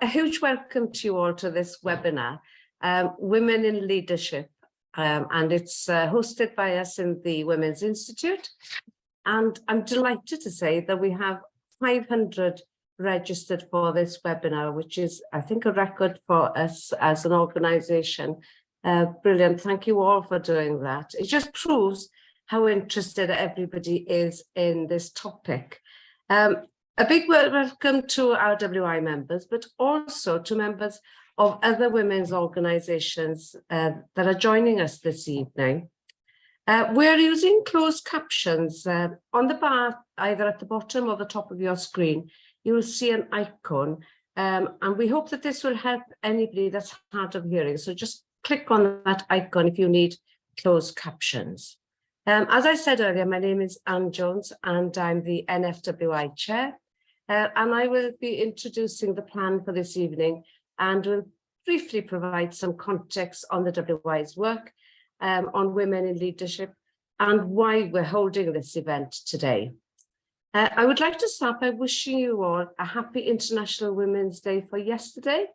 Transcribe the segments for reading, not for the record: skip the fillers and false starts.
A huge welcome to you all to this webinar, Women in Leadership, and it's hosted by us in the Women's Institute. And I'm delighted to say that we have 500 registered for this webinar, which is, I think, a record for us as an organisation. Brilliant. Thank you all for doing that. It just proves how interested everybody is in this topic. A big welcome to our WI members, but also to members of other women's organisations that are joining us this evening. We're using closed captions on the bar, either at the bottom or the top of your screen. You will see an icon, and we hope that this will help anybody that's hard of hearing. So just click on that icon if you need closed captions. As I said earlier, my name is Anne Jones and I'm the NFWI Chair. And I will be introducing the plan for this evening and will briefly provide some context on the WI's work on women in leadership and why we're holding this event today. I would like to start by wishing you all a happy International Women's Day for yesterday.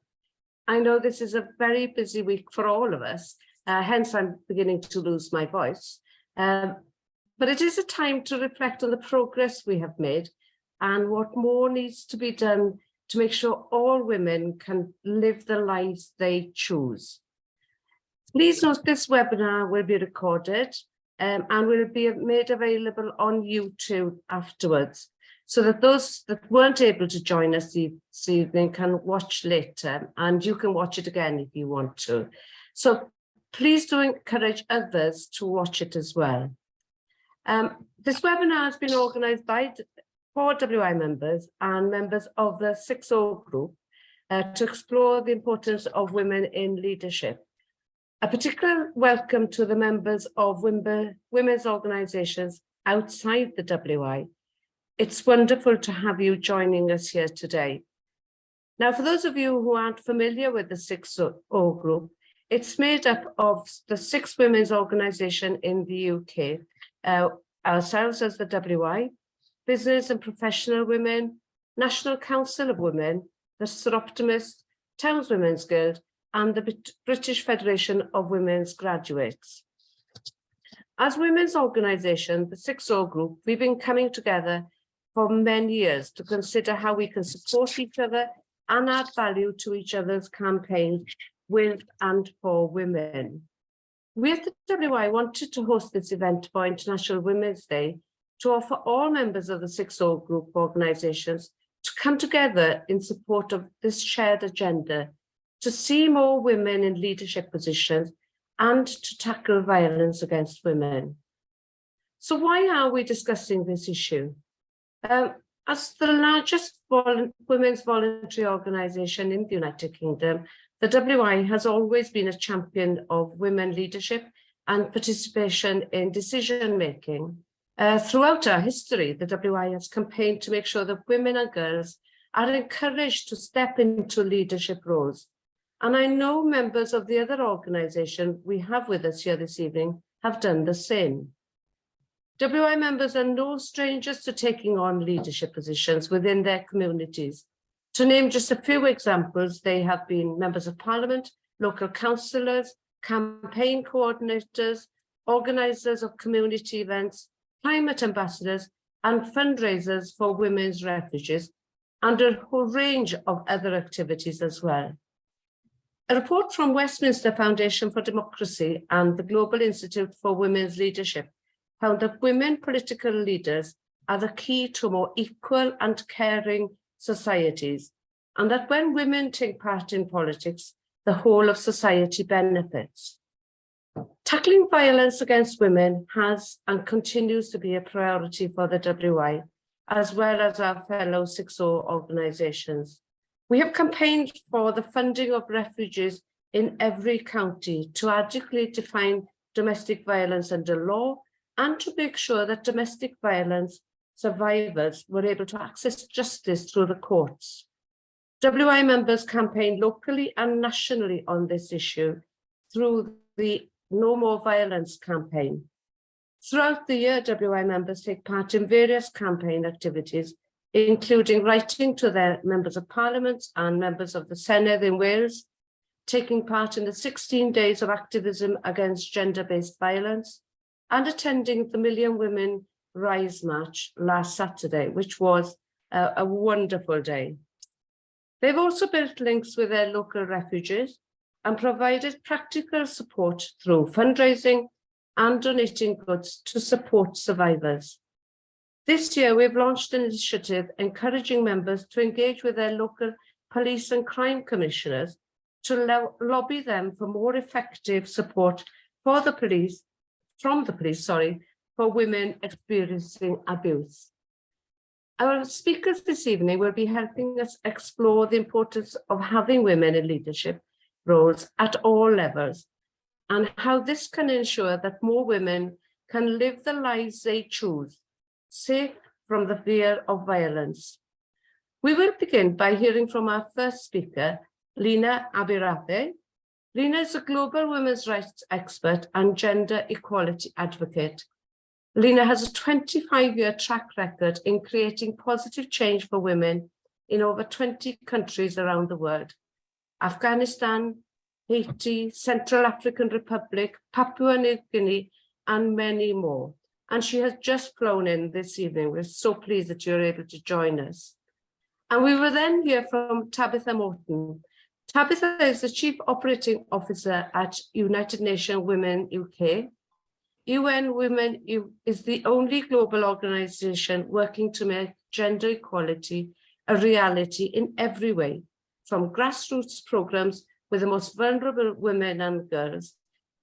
I know this is a very busy week for all of us, hence I'm beginning to lose my voice. But it is a time to reflect on the progress we have made and what more needs to be done to make sure all women can live the lives they choose. Please note this webinar will be recorded and will be made available on YouTube afterwards, so that those that weren't able to join us this evening can watch later, and you can watch it again if you want to. So please do encourage others to watch it as well. This webinar has been organised by 4 WI members and members of the 6O group to explore the importance of women in leadership. A particular welcome to the members of women's organisations outside the WI. It's wonderful to have you joining us here today. Now, for those of you who aren't familiar with the 6O group, it's made up of the 6 women's organisations in the UK, ourselves as the WI, Business and Professional Women, National Council of Women, the Soroptimist, Towns Women's Guild, and the British Federation of Women's Graduates. As women's organisation, the 6O group, we've been coming together for many years to consider how we can support each other and add value to each other's campaigns with and for women. We at the WI wanted to host this event for International Women's Day to offer all members of the 6O group organisations to come together in support of this shared agenda, to see more women in leadership positions and to tackle violence against women. So why are we discussing this issue? As the largest women's voluntary organisation in the United Kingdom, the WI has always been a champion of women leadership and participation in decision-making. Throughout our history, the WI has campaigned to make sure that women and girls are encouraged to step into leadership roles. And I know members of the other organisation we have with us here this evening have done the same. WI members are no strangers to taking on leadership positions within their communities. To name just a few examples, they have been members of parliament, local councillors, campaign coordinators, organisers of community events, climate ambassadors, and fundraisers for women's refugees, and a whole range of other activities as well. A report from Westminster Foundation for Democracy and the Global Institute for Women's Leadership found that women political leaders are the key to more equal and caring societies, and that when women take part in politics, the whole of society benefits. Tackling violence against women has and continues to be a priority for the WI, as well as our fellow 6O organisations. We have campaigned for the funding of refugees in every county to adequately define domestic violence under law and to make sure that domestic violence survivors were able to access justice through the courts. WI members campaigned locally and nationally on this issue through the No More Violence campaign. Throughout the year, WI members take part in various campaign activities, including writing to their members of parliament and members of the Senedd in Wales, taking part in the 16 days of activism against gender-based violence, and attending the Million Women Rise March last Saturday, which was a wonderful day. They've also built links with their local refugees and provided practical support through fundraising and donating goods to support survivors. This year, we've launched an initiative encouraging members to engage with their local police and crime commissioners to lobby them for more effective support for the police, for women experiencing abuse. Our speakers this evening will be helping us explore the importance of having women in leadership roles at all levels, and how this can ensure that more women can live the lives they choose, safe from the fear of violence. We will begin by hearing from our first speaker, Lina AbiRafeh. Lina is a global women's rights expert and gender equality advocate. Lina has a 25-year track record in creating positive change for women in over 20 countries around the world: Afghanistan, Haiti, Central African Republic, Papua New Guinea, and many more. And she has just flown in this evening. We're so pleased that you're able to join us. And we will then hear from Tabitha Morton. Tabitha is the Chief Operating Officer at United Nations Women UK. UN Women is the only global organization working to make gender equality a reality in every way, from grassroots programs with the most vulnerable women and girls,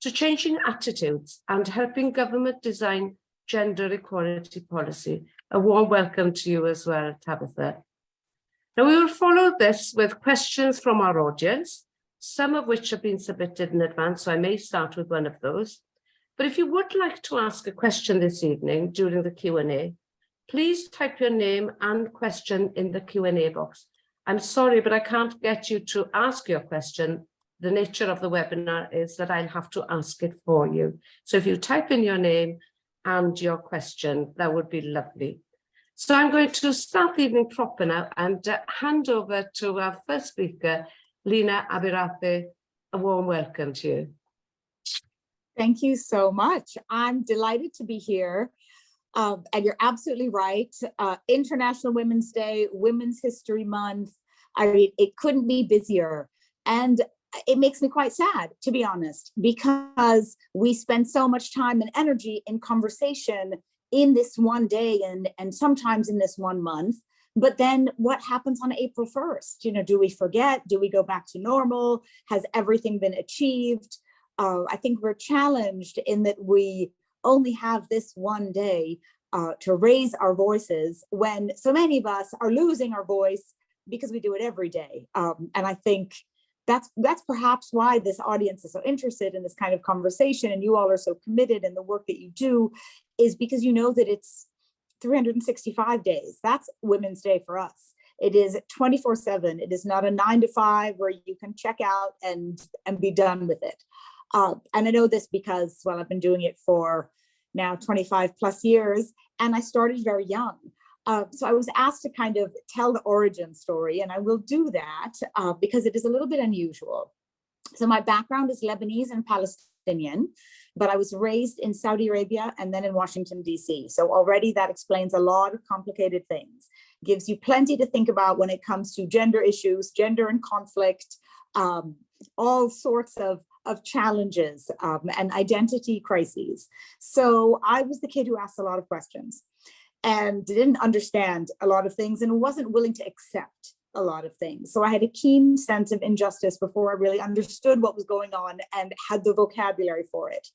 to changing attitudes and helping government design gender equality policy. A warm welcome to you as well, Tabitha. Now, we will follow this with questions from our audience, some of which have been submitted in advance, so I may start with one of those. But if you would like to ask a question this evening during the Q&A, please type your name and question in the Q&A box. I'm sorry, but I can't get you to ask your question. The nature of the webinar is that I'll have to ask it for you. So if you type in your name and your question, that would be lovely. So I'm going to start the evening proper now and hand over to our first speaker, Lina AbiRafeh. A warm welcome to you. Thank you so much. I'm delighted to be here. And you're absolutely right. International Women's Day, Women's History Month. I mean, it couldn't be busier. And it makes me quite sad, to be honest, because we spend so much time and energy in conversation in this one day and sometimes in this 1 month. But then what happens on April 1st? You know, do we forget? Do we go back to normal? Has everything been achieved? I think we're challenged in that we only have this one day to raise our voices when so many of us are losing our voice because we do it every day. And I think that's perhaps why this audience is so interested in this kind of conversation, and you all are so committed in the work that you do, is because you know that it's 365 days. That's Women's Day for us. It is 24/7. It is not a 9 to 5 where you can check out and be done with it. And I know this because, well, I've been doing it for now 25 plus years, and I started very young. So I was asked to kind of tell the origin story, and I will do that because it is a little bit unusual. So my background is Lebanese and Palestinian, but I was raised in Saudi Arabia and then in Washington, D.C. So already that explains a lot of complicated things. Gives you plenty to think about when it comes to gender issues, gender and conflict, all sorts of challenges and identity crises. So I was the kid who asked a lot of questions and didn't understand a lot of things and wasn't willing to accept a lot of things. So I had a keen sense of injustice before I really understood what was going on and had the vocabulary for it.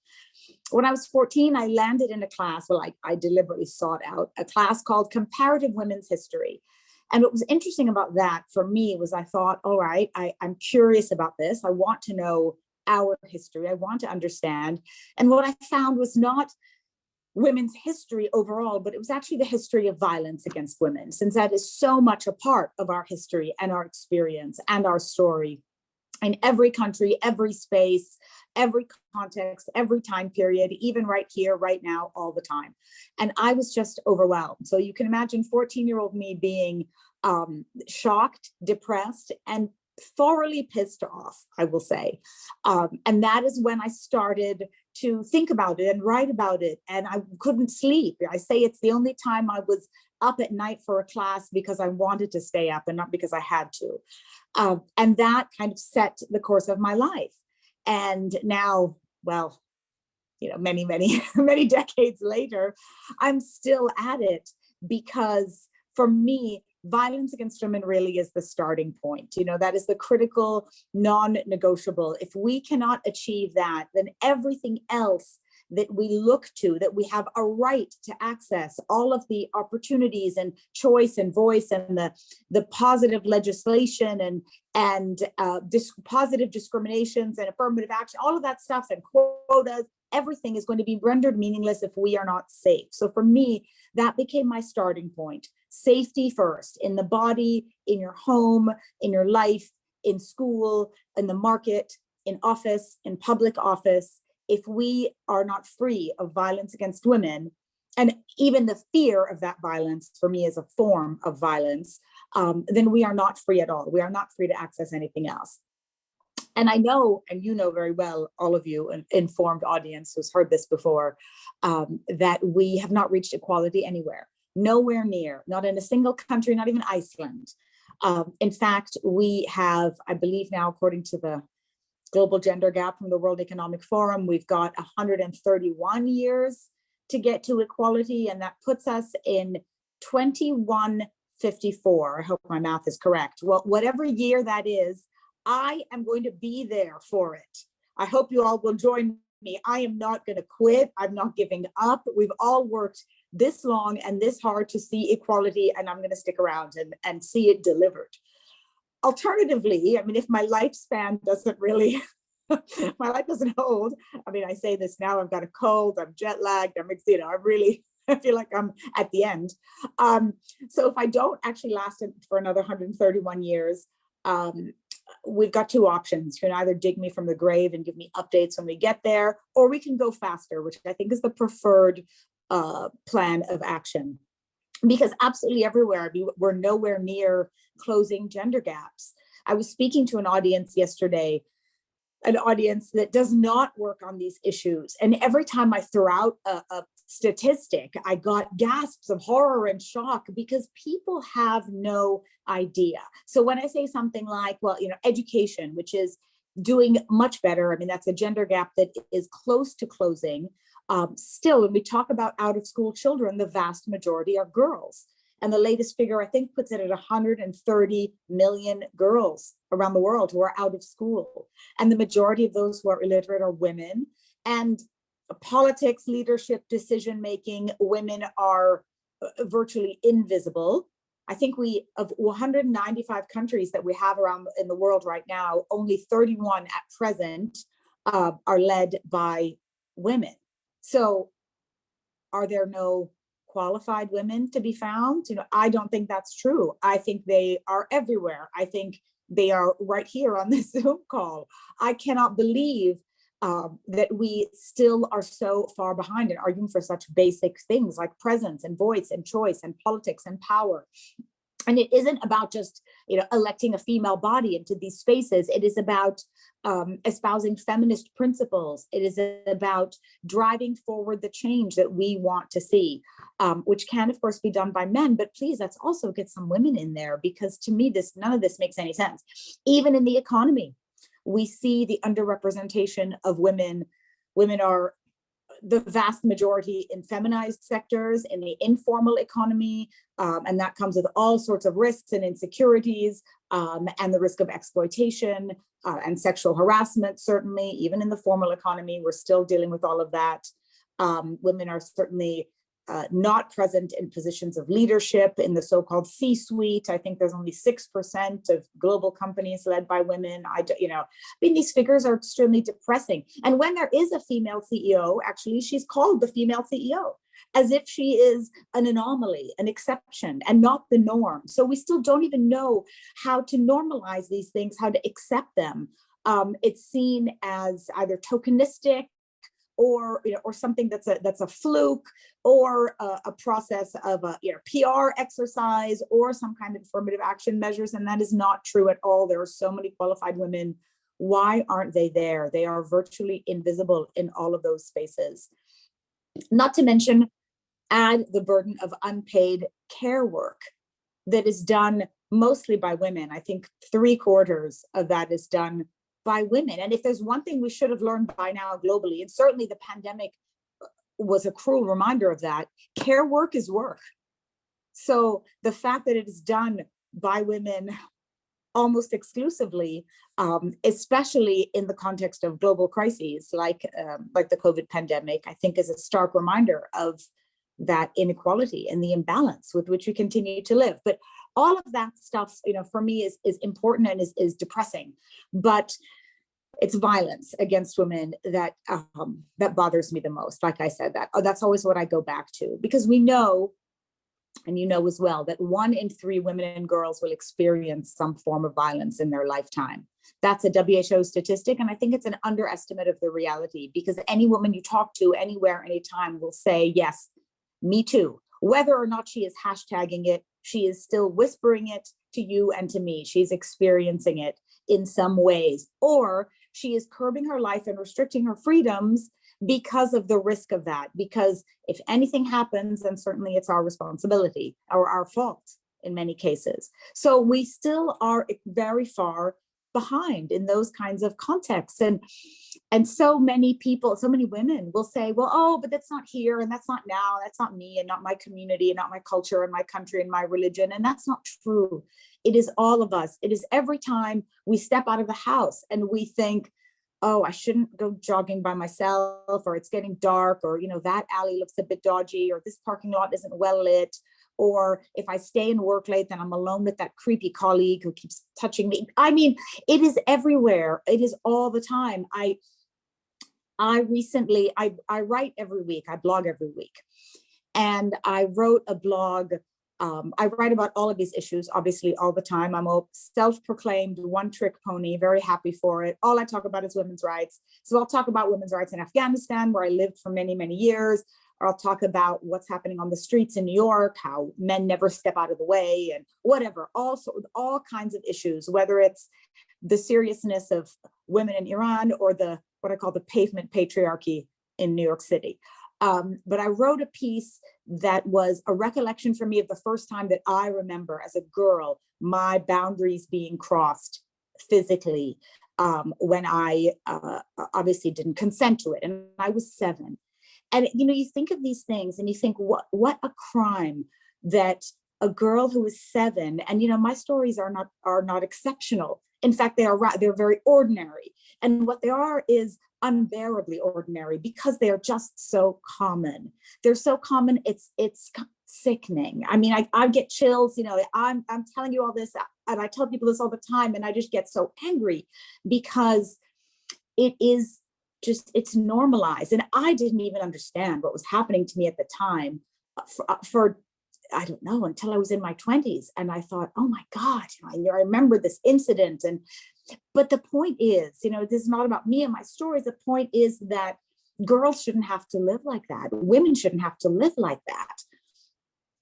When I was 14, I landed in a class, well, I deliberately sought out a class called Comparative Women's History. And what was interesting about that for me was I thought, all right, I'm curious about this. I want to know our history. I want to understand. And what I found was not women's history overall, but it was actually the history of violence against women, since that is so much a part of our history and our experience and our story. in every country, every space, every context, every time period, even right here, right now, all the time. And I was just overwhelmed. So you can imagine 14-year-old me being shocked, depressed, and thoroughly pissed off, I will say. And that is when I started to think about it and write about it. And I couldn't sleep. I say it's the only time I was up at night for a class because I wanted to stay up and not because I had to. And that kind of set the course of my life. And now, well, many, many, many decades later, I'm still at it because for me, violence against women really is the starting point. That is the critical, non-negotiable. If we cannot achieve that, then everything else that we look to, that we have a right to access, all of the opportunities and choice and voice and the positive legislation and positive discriminations and affirmative action, all of that stuff and quotas, everything is going to be rendered meaningless if we are not safe. So for me, that became my starting point. Safety first, in the body, in your home, in your life, in school, in the market, in office, in public office. If we are not free of violence against women, and even the fear of that violence for me is a form of violence, then we are not free at all. We are not free to access anything else. And I know, and you know very well, all of you, an informed audience who's heard this before, that we have not reached equality anywhere, nowhere near, not in a single country, not even Iceland. In fact, we have, I believe now, according to the Global Gender Gap from the World Economic Forum, we've got 131 years to get to equality, and that puts us in 2154. I hope my math is correct. Well, whatever year that is, I am going to be there for it. I hope you all will join me. I am not going to quit. I'm not giving up. We've all worked this long and this hard to see equality, and I'm going to stick around and see it delivered. Alternatively, I mean, if my lifespan doesn't really, my life doesn't hold. I mean, I say this now, I've got a cold, I'm jet lagged, I feel like I'm at the end. So if I don't actually last for another 131 years, we've got two options. You can either dig me from the grave and give me updates when we get there, or we can go faster, which I think is the preferred plan of action. Because absolutely everywhere, we're nowhere near closing gender gaps. I was speaking to an audience yesterday, an audience that does not work on these issues. And every time I throw out a statistic, I got gasps of horror and shock because people have no idea. So when I say something like, well, education, which is doing much better, I mean, that's a gender gap that is close to closing. Still, when we talk about out of school children, the vast majority are girls. And the latest figure, I think, puts it at 130 million girls around the world who are out of school. And the majority of those who are illiterate are women. And politics, leadership, decision-making, women are virtually invisible. I think of 195 countries that we have around in the world right now, only 31 at present are led by women. So are there no qualified women to be found? I don't think that's true. I think they are everywhere. I think they are right here on this Zoom call. I cannot believe that we still are so far behind in arguing for such basic things like presence and voice and choice and politics and power. And it isn't about just, electing a female body into these spaces. It is about espousing feminist principles. It is about driving forward the change that we want to see, which can, of course, be done by men. But please, let's also get some women in there, because to me, none of this makes any sense. Even in the economy, we see the underrepresentation of women. Women are the vast majority in feminized sectors, in the informal economy, and that comes with all sorts of risks and insecurities, and the risk of exploitation and sexual harassment. Certainly, even in the formal economy, we're still dealing with all of that. Women are certainly not present in positions of leadership in the so-called C-suite. I think there's only 6% of global companies led by women. These figures are extremely depressing. And when there is a female CEO, actually, she's called the female CEO. as if she is an anomaly, an exception, and not the norm. So we still don't even know how to normalize these things, how to accept them. It's seen as either tokenistic, or or something that's a fluke, or a process of a PR exercise, or some kind of affirmative action measures, and that is not true at all. There are so many qualified women. Why aren't they there? They are virtually invisible in all of those spaces. Not to mention, add the burden of unpaid care work that is done mostly by women. I think 3/4 of that is done by women. And if there's one thing we should have learned by now globally, and certainly the pandemic was a cruel reminder of that, care work is work. So the fact that it is done by women almost exclusively, especially in the context of global crises like the COVID pandemic, I think is a stark reminder of that inequality and the imbalance with which we continue to live. But all of that stuff, for me is important and is depressing. But it's violence against women that bothers me the most. Like I said, that's always what I go back to, because we know, and as well, that 1 in 3 women and girls will experience some form of violence in their lifetime. That's a WHO statistic, and I think it's an underestimate of the reality, because any woman you talk to anywhere, anytime will say, yes, me too. Whether or not she is hashtagging it, she is still whispering it to you and to me. She's experiencing it in some ways, or she is curbing her life and restricting her freedoms because of the risk of that. Because if anything happens, then certainly it's our responsibility or our fault in many cases. So we still are very far behind in those kinds of contexts. And so many people, so many women will say, well, oh, but that's not here, and that's not now, that's not me, and not my community, and not my culture, and my country, and my religion. And that's not true. It is all of us. It is every time we step out of the house and we think, oh, I shouldn't go jogging by myself, or it's getting dark, or, that alley looks a bit dodgy, or this parking lot isn't well lit. Or if I stay and work late, then I'm alone with that creepy colleague who keeps touching me. I mean, it is everywhere. It is all the time. I recently, I write every week, I blog every week. And I wrote a blog. I write about all of these issues, obviously, all the time. I'm a self-proclaimed one-trick pony, very happy for it. All I talk about is women's rights. So I'll talk about women's rights in Afghanistan, where I lived for many, many years. Or I'll talk about what's happening on the streets in New York, how men never step out of the way, and whatever, all kinds of issues, whether it's the seriousness of women in Iran or what I call the pavement patriarchy in New York City. But I wrote a piece that was a recollection for me of the first time that I remember as a girl, my boundaries being crossed physically, when I obviously didn't consent to it. And I was 7. And, you think of these things and you think, what a crime that a girl who is 7, and, my stories are not exceptional. In fact, they're very ordinary. And what they are is unbearably ordinary, because they are just so common. They're so common, it's sickening. I mean, I get chills, I'm telling you all this, and I tell people this all the time, and I just get so angry because it's normalized. And I didn't even understand what was happening to me at the time for I don't know, until I was in my 20s. And I thought, oh my God, I remember this incident. But the point is, this is not about me and my stories. The point is that girls shouldn't have to live like that. Women shouldn't have to live like that.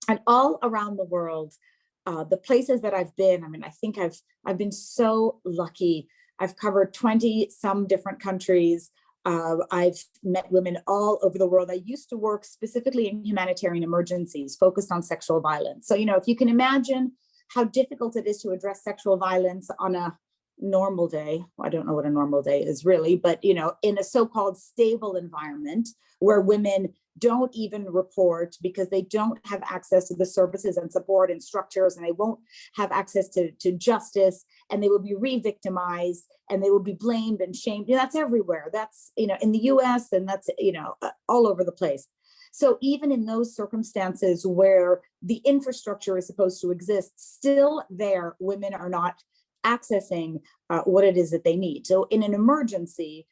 And all around the world, the places that I've been, I mean, I think I've been so lucky. I've covered 20 some different countries. I've met women all over the world. I used to work specifically in humanitarian emergencies focused on sexual violence. So, if you can imagine how difficult it is to address sexual violence on a normal day, I don't know what a normal day is really, but, in a so-called stable environment where women don't even report because they don't have access to the services and support and structures, and they won't have access to justice, and they will be re-victimized, and they will be blamed and shamed. That's everywhere. That's, in the US, and that's, all over the place. So even in those circumstances where the infrastructure is supposed to exist, still there, women are not accessing what it is that they need. So in an emergency,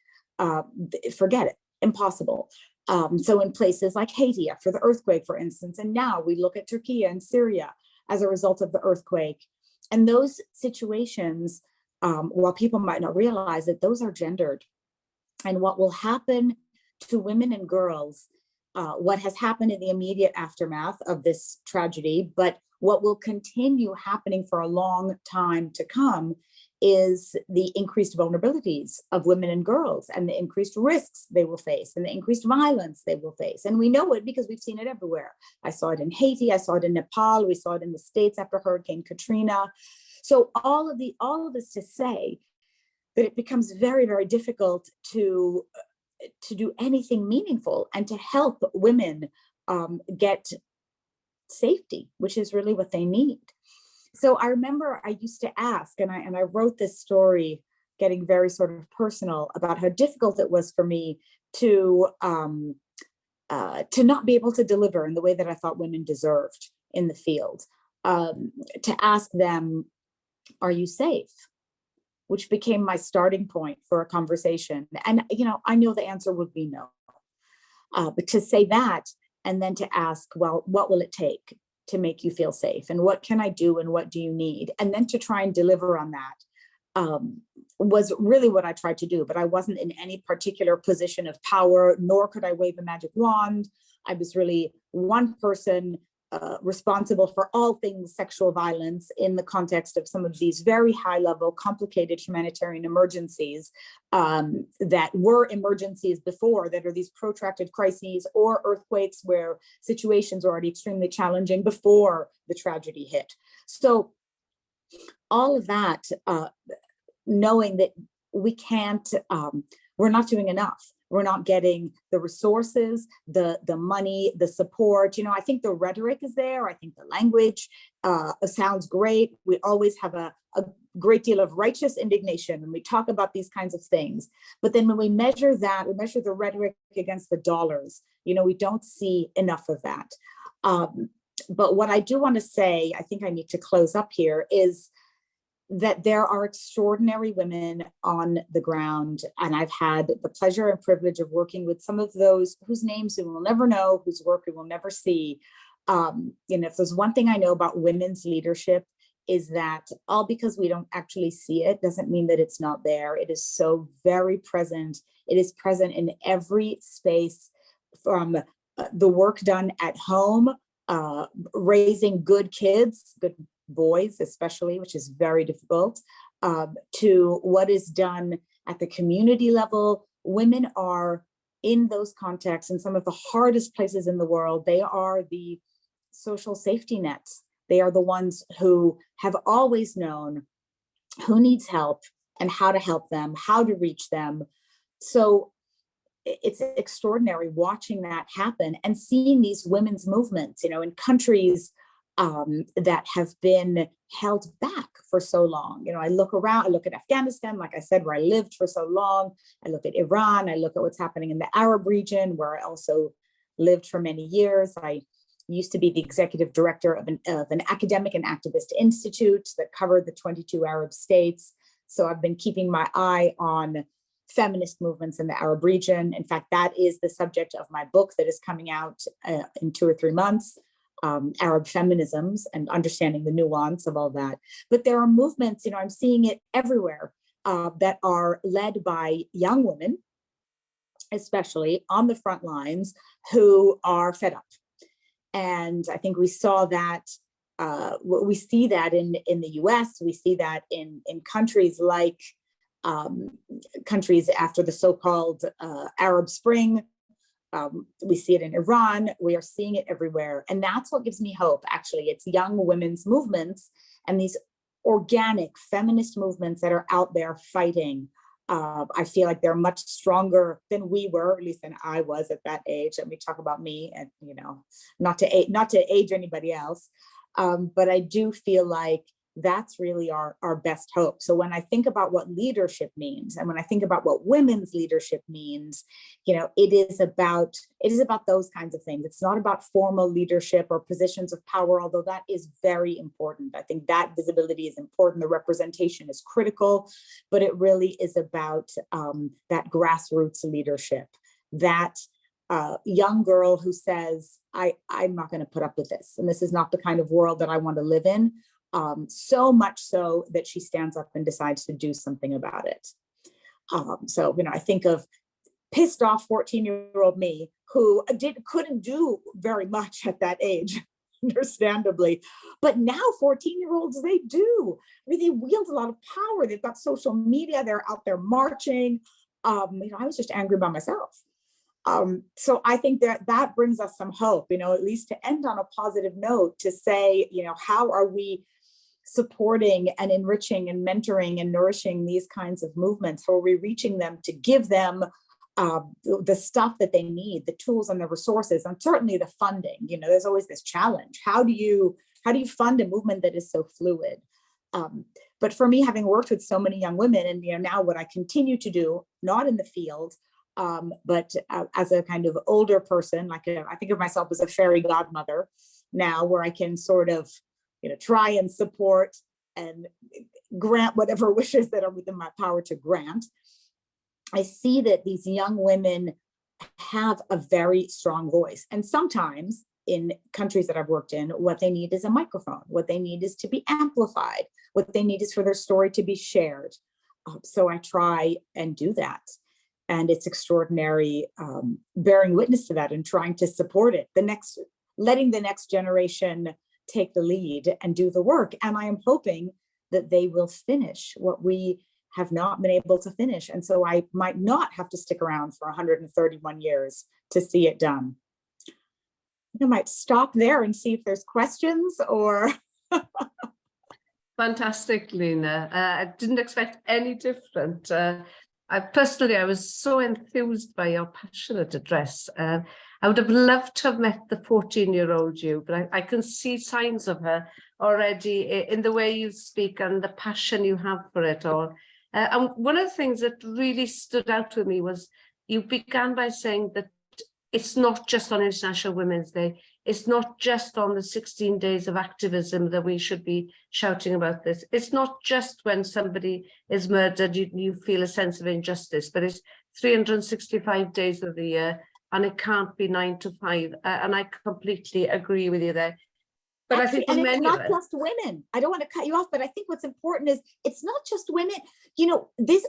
forget it, impossible. So in places like Haiti after the earthquake, for instance, and now we look at Turkey and Syria as a result of the earthquake. And those situations, while people might not realize it, those are gendered. And what will happen to women and girls, what has happened in the immediate aftermath of this tragedy, but what will continue happening for a long time to come is the increased vulnerabilities of women and girls and the increased risks they will face and the increased violence they will face. And we know it because we've seen it everywhere. I saw it in Haiti, I saw it in Nepal, we saw it in the States after Hurricane Katrina. So all of this to say that it becomes very, very difficult to do anything meaningful and to help women get safety, which is really what they need. So I remember I used to ask, and I wrote this story getting very sort of personal about how difficult it was for me to not be able to deliver in the way that I thought women deserved in the field. To ask them, are you safe? Which became my starting point for a conversation. And, I know the answer would be no. But to say that, and then to ask, well, what will it take to make you feel safe? And what can I do? And what do you need? And then to try and deliver on that was really what I tried to do. But I wasn't in any particular position of power, nor could I wave a magic wand. I was really one person responsible for all things sexual violence in the context of some of these very high level, complicated humanitarian emergencies that were emergencies before, that are these protracted crises or earthquakes where situations are already extremely challenging before the tragedy hit. So all of that, knowing that we can't, we're not doing enough. We're not getting the resources, the money, the support. I think the rhetoric is there. I think the language sounds great. We always have a great deal of righteous indignation when we talk about these kinds of things. But then when we measure that, we measure the rhetoric against the dollars, we don't see enough of that. But what I do want to say, I think I need to close up here, is that there are extraordinary women on the ground. And I've had the pleasure and privilege of working with some of those whose names we will never know, whose work we will never see. If there's one thing I know about women's leadership, is that all because we don't actually see it doesn't mean that it's not there. It is so very present. It is present in every space, from the work done at home, raising good kids, good boys especially, which is very difficult, to what is done at the community level. Women are in those contexts, in some of the hardest places in the world. They are the social safety nets. They are the ones who have always known who needs help and how to help them, how to reach them. So it's extraordinary watching that happen and seeing these women's movements, in countries that have been held back for so long. I look around, I look at Afghanistan, like I said, where I lived for so long. I look at Iran, I look at what's happening in the Arab region, where I also lived for many years. I used to be the executive director of an academic and activist institute that covered the 22 Arab states. So I've been keeping my eye on feminist movements in the Arab region. In fact, that is the subject of my book that is coming out in 2 or 3 months. Arab feminisms and understanding the nuance of all that. But there are movements, I'm seeing it everywhere, that are led by young women, especially on the front lines, who are fed up. And I think we saw that, we see that in the US, we see that in countries like countries after the so-called Arab Spring. We see it in Iran. We are seeing it everywhere. And that's what gives me hope, actually. It's young women's movements and these organic feminist movements that are out there fighting. I feel like they're much stronger than we were, at least than I was at that age. Let me talk about me, and not to age anybody else. But I do feel like that's really our best hope. So when I think about what leadership means, and when I think about what women's leadership means, it is about those kinds of things. It's not about formal leadership or positions of power, although that is very important. I think that visibility is important. The representation is critical, but it really is about that grassroots leadership, that young girl who says, I'm not going to put up with this. And this is not the kind of world that I want to live in. So much so that she stands up and decides to do something about it. So, I think of pissed off 14-year-old me who couldn't do very much at that age, understandably. But now 14-year-olds, they do. I mean, they wield a lot of power. They've got social media. They're out there marching. I was just angry by myself. So I think that brings us some hope, at least to end on a positive note, to say, how are we supporting and enriching and mentoring and nourishing these kinds of movements? How are we reaching them to give them the stuff that they need, the tools and the resources, and certainly the funding? There's always this challenge. How do you fund a movement that is so fluid? But for me, having worked with so many young women, and now what I continue to do, not in the field, but as a kind of older person, I think of myself as a fairy godmother now, where I can sort of, try and support and grant whatever wishes that are within my power to grant. I see that these young women have a very strong voice. And sometimes in countries that I've worked in, what they need is a microphone. What they need is to be amplified. What they need is for their story to be shared. So I try and do that. And it's extraordinary bearing witness to that and trying to support it. Letting the next generation take the lead and do the work. And I am hoping that they will finish what we have not been able to finish. And so I might not have to stick around for 131 years to see it done. I might stop there and see if there's questions or... Fantastic, Lina. I didn't expect any different. I was so enthused by your passionate address. I would have loved to have met the 14-year-old you, but I can see signs of her already in the way you speak and the passion you have for it all. And one of the things that really stood out with me was you began by saying that it's not just on International Women's Day. It's not just on the 16 days of activism that we should be shouting about this. It's not just when somebody is murdered, you feel a sense of injustice, but it's 365 days of the year, and it can't be 9 to 5. And I completely agree with you there. But Actually, I think and many it's not just women. I don't want to cut you off, but I think what's important is it's not just women.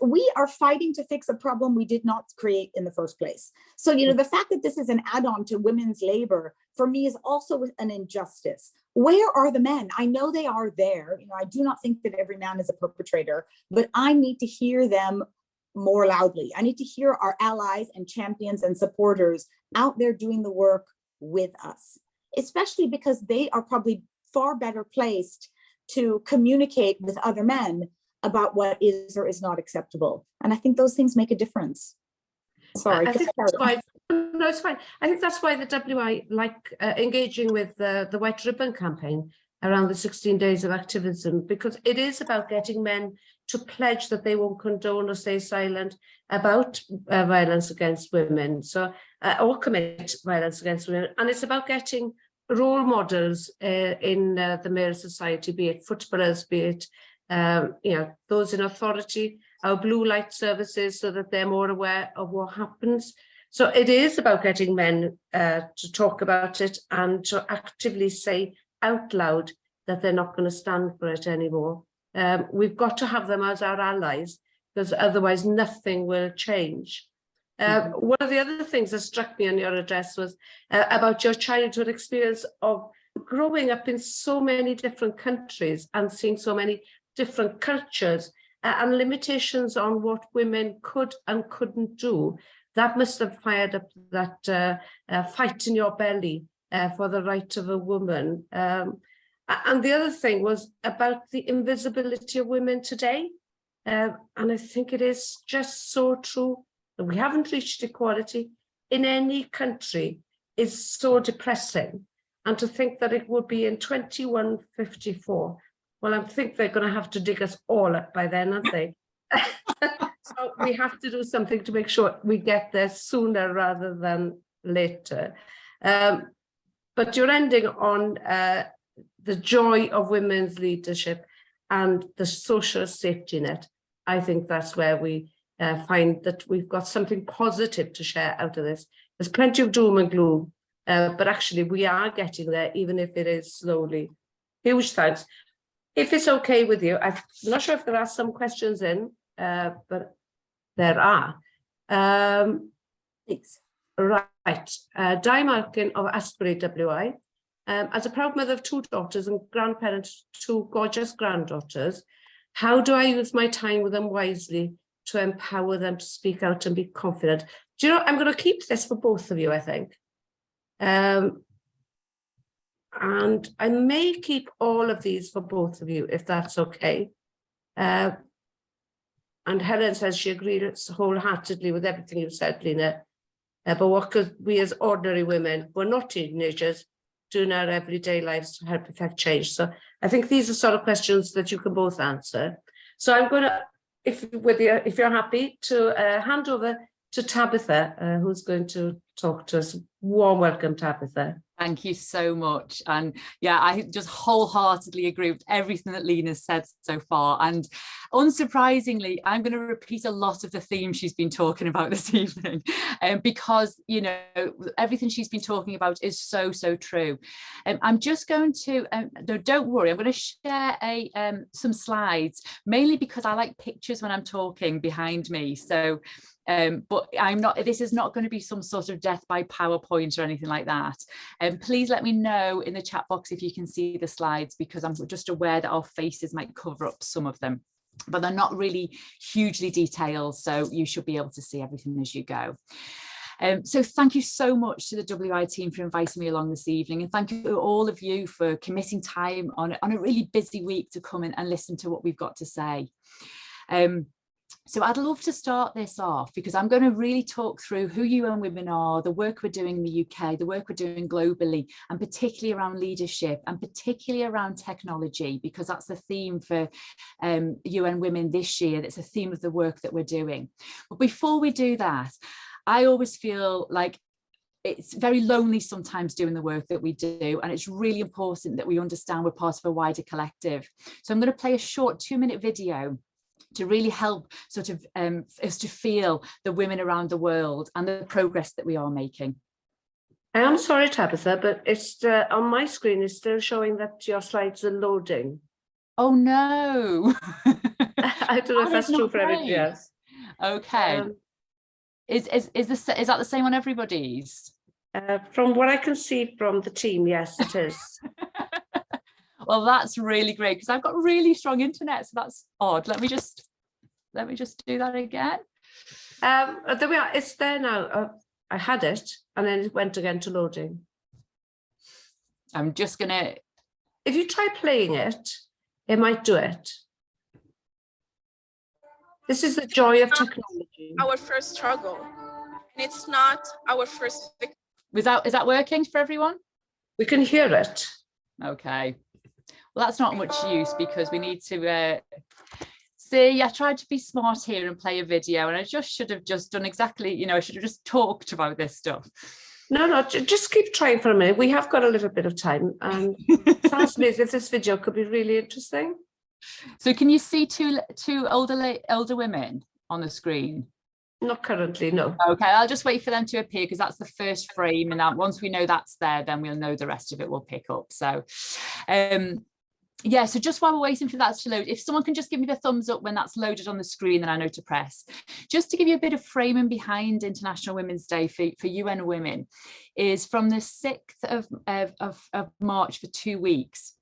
We are fighting to fix a problem we did not create in the first place. So, the fact that this is an add-on to women's labor for me is also an injustice. Where are the men? I know they are there. I do not think that every man is a perpetrator, but I need to hear them more loudly. I need to hear our allies and champions and supporters out there doing the work with us, especially because they are probably far better placed to communicate with other men about what is or is not acceptable. And I think those things make a difference. Sorry. I think that's why, no, it's fine. I think that's why the WI engaging with the White Ribbon campaign around the 16 days of activism, because it is about getting men to pledge that they won't condone or stay silent about violence against women, or commit violence against women. And it's about getting role models in the male society, be it footballers, be it those in authority, our blue light services, so that they're more aware of what happens. So it is about getting men to talk about it and to actively say out loud that they're not going to stand for it anymore. We've got to have them as our allies, because otherwise nothing will change. One of the other things that struck me on your address was about your childhood experience of growing up in so many different countries and seeing so many different cultures and limitations on what women could and couldn't do. That must have fired up that fight in your belly for the right of a woman. And the other thing was about the invisibility of women today. And I think it is just so true that we haven't reached equality in any country is so depressing. And to think that it would be in 2154, well, I think they're going to have to dig us all up by then, aren't they? So we have to do something to make sure we get there sooner rather than later. But you're ending on the joy of women's leadership and the social safety net. I think that's where we find that we've got something positive to share out of this. There's plenty of doom and gloom, but actually we are getting there, even if it is slowly. Huge thanks. If it's okay with you, I'm not sure if there are some questions in, but there are. Thanks. Right. Di Markin of Asbury, WI. As a proud mother of 2 daughters and grandparent to 2 gorgeous granddaughters, how do I use my time with them wisely to empower them to speak out and be confident? Do you know, I'm going to keep this for both of you, I think. And I may keep all of these for both of you, if that's okay. And Helen says she agrees wholeheartedly with everything you said, Lina. But what could we as ordinary women, we're not teenagers, do in our everyday lives to help effect change? So I think these are sort of questions that you can both answer. So I'm going to, if you're happy, to hand over to Tabitha, who's going to talk to us. Warm welcome, Tabitha. Thank you so much. And yeah, I just wholeheartedly agree with everything that Lina's said so far. And unsurprisingly, I'm going to repeat a lot of the themes she's been talking about this evening, because, you know, everything she's been talking about is so, so true. I'm just going to, no, don't worry, I'm going to share some slides, mainly because I like pictures when I'm talking behind me. So but this is not going to be some sort of death by PowerPoint or anything like that. Please let me know in the chat box if you can see the slides, because I'm just aware that our faces might cover up some of them, but they're not really hugely detailed, so you should be able to see everything as you go. So thank you so much to the WI team for inviting me along this evening, and thank you to all of you for committing time on a really busy week to come in and listen to what we've got to say. So I'd love to start this off because I'm going to really talk through who UN Women are, the work we're doing in the UK, the work we're doing globally, and particularly around leadership and particularly around technology, because that's the theme for UN Women this year. That's a theme of the work that we're doing. But before we do that, I always feel like it's very lonely sometimes doing the work that we do, and it's really important that we understand we're part of a wider collective. So I'm going to play a short 2-minute video to really help sort of us to feel the women around the world and the progress that we are making. I am sorry, Tabitha, but it's on my screen, it's still showing that your slides are loading. Oh no. I don't know if that's true for everybody else. Okay. Is that the same on everybody's? From what I can see from the team, yes, it is. Well, that's really great because I've got really strong internet, so that's odd. Let me just do that again. There we are. It's there now. I had it, and then it went again to loading. I'm just gonna. If you try playing it, it might do it. This is the joy of technology. Our first struggle, and it's not our first victory. Is that working for everyone? We can hear it. Okay. Well, that's not much use because we need to see. I tried to be smart here and play a video, and I just should have just done exactly, you know, I should have just talked about this stuff. No, just keep trying for a minute. We have got a little bit of time, and sounds as if this video could be really interesting. So, can you see two older women on the screen? Not currently, no. Okay, I'll just wait for them to appear because that's the first frame, and that once we know that's there, then we'll know the rest of it will pick up. So, yeah, so just while we're waiting for that to load, if someone can just give me the thumbs up when that's loaded on the screen, then I know to press. Just to give you a bit of framing behind International Women's Day for UN Women, is from the 6th of March for 2 weeks.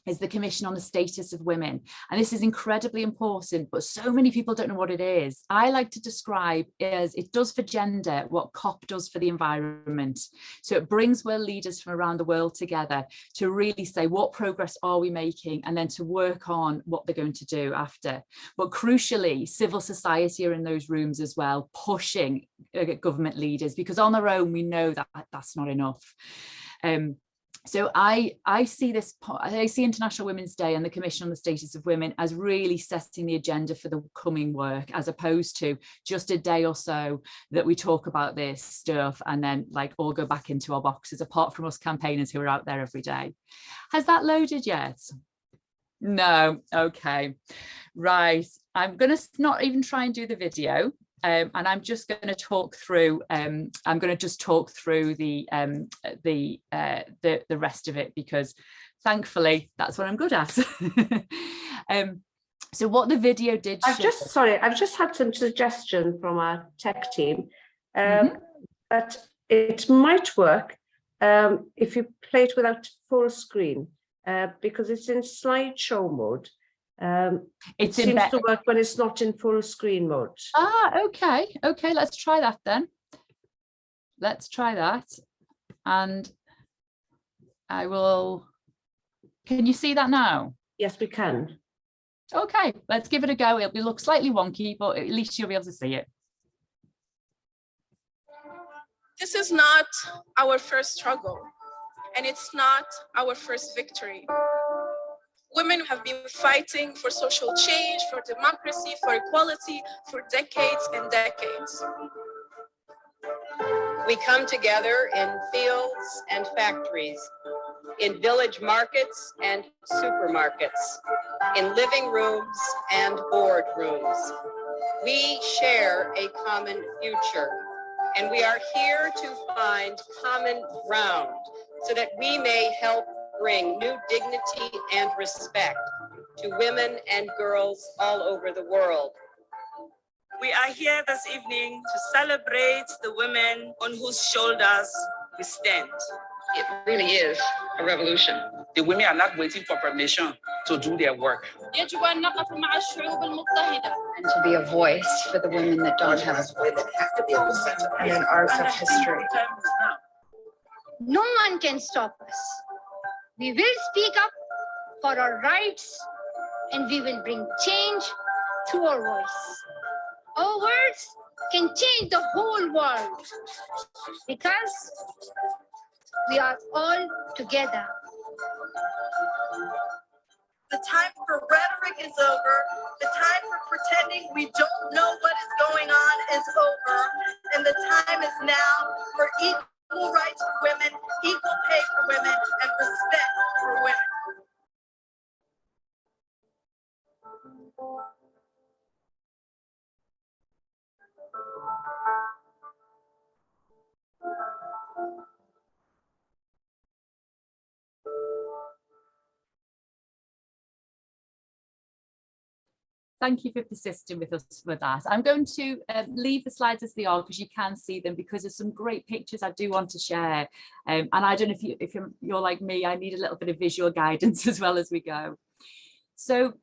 Is the Commission on the Status of Women. And this is incredibly important, but so many people don't know what it is. I like to describe it as it does for gender what COP does for the environment. So it brings world leaders from around the world together to really say what progress are we making, and then to work on what they're going to do after. But crucially, civil society are in those rooms as well, pushing government leaders, because on their own, we know that that's not enough. So I see International Women's Day and the Commission on the Status of Women as really setting the agenda for the coming work, as opposed to just a day or so that we talk about this stuff and then like all go back into our boxes, apart from us campaigners who are out there every day. Has that loaded yet? No. Okay. Right. I'm going to not even try and do the video. and I'm just going to talk through. I'm going to just talk through the rest of it, because thankfully that's what I'm good at. So what the video did I've just had some suggestion from our tech team that it might work if you play it without full screen, because it's in slideshow mode. It seems to work when it's not in full screen mode. Okay, let's try that then. Let's try that, and I will. Can you see that now? Yes, we can. Okay, let's give it a go. It'll look slightly wonky, but at least you'll be able to see it. This is not our first struggle, and it's not our first victory. Women have been fighting for social change, for democracy, for equality for decades and decades. We come together in fields and factories, in village markets and supermarkets, in living rooms and boardrooms. We share a common future, and we are here to find common ground so that we may help bring new dignity and respect to women and girls all over the world. We are here this evening to celebrate the women on whose shoulders we stand. It really is a revolution. The women are not waiting for permission to do their work. And to be a voice for the women that don't have a voice. And an arc of history. No one can stop us. We will speak up for our rights, and we will bring change through our voice. Our words can change the whole world because we are all together. The time for rhetoric is over. The time for pretending we don't know what is going on is over. And the time is now for equal rights for women, equal pay for women, and respect for women. Thank you for persisting with us with that. I'm going to leave the slides as they are because you can see them, because there's some great pictures I do want to share. And I don't know if you're like me, I need a little bit of visual guidance as well as we go. So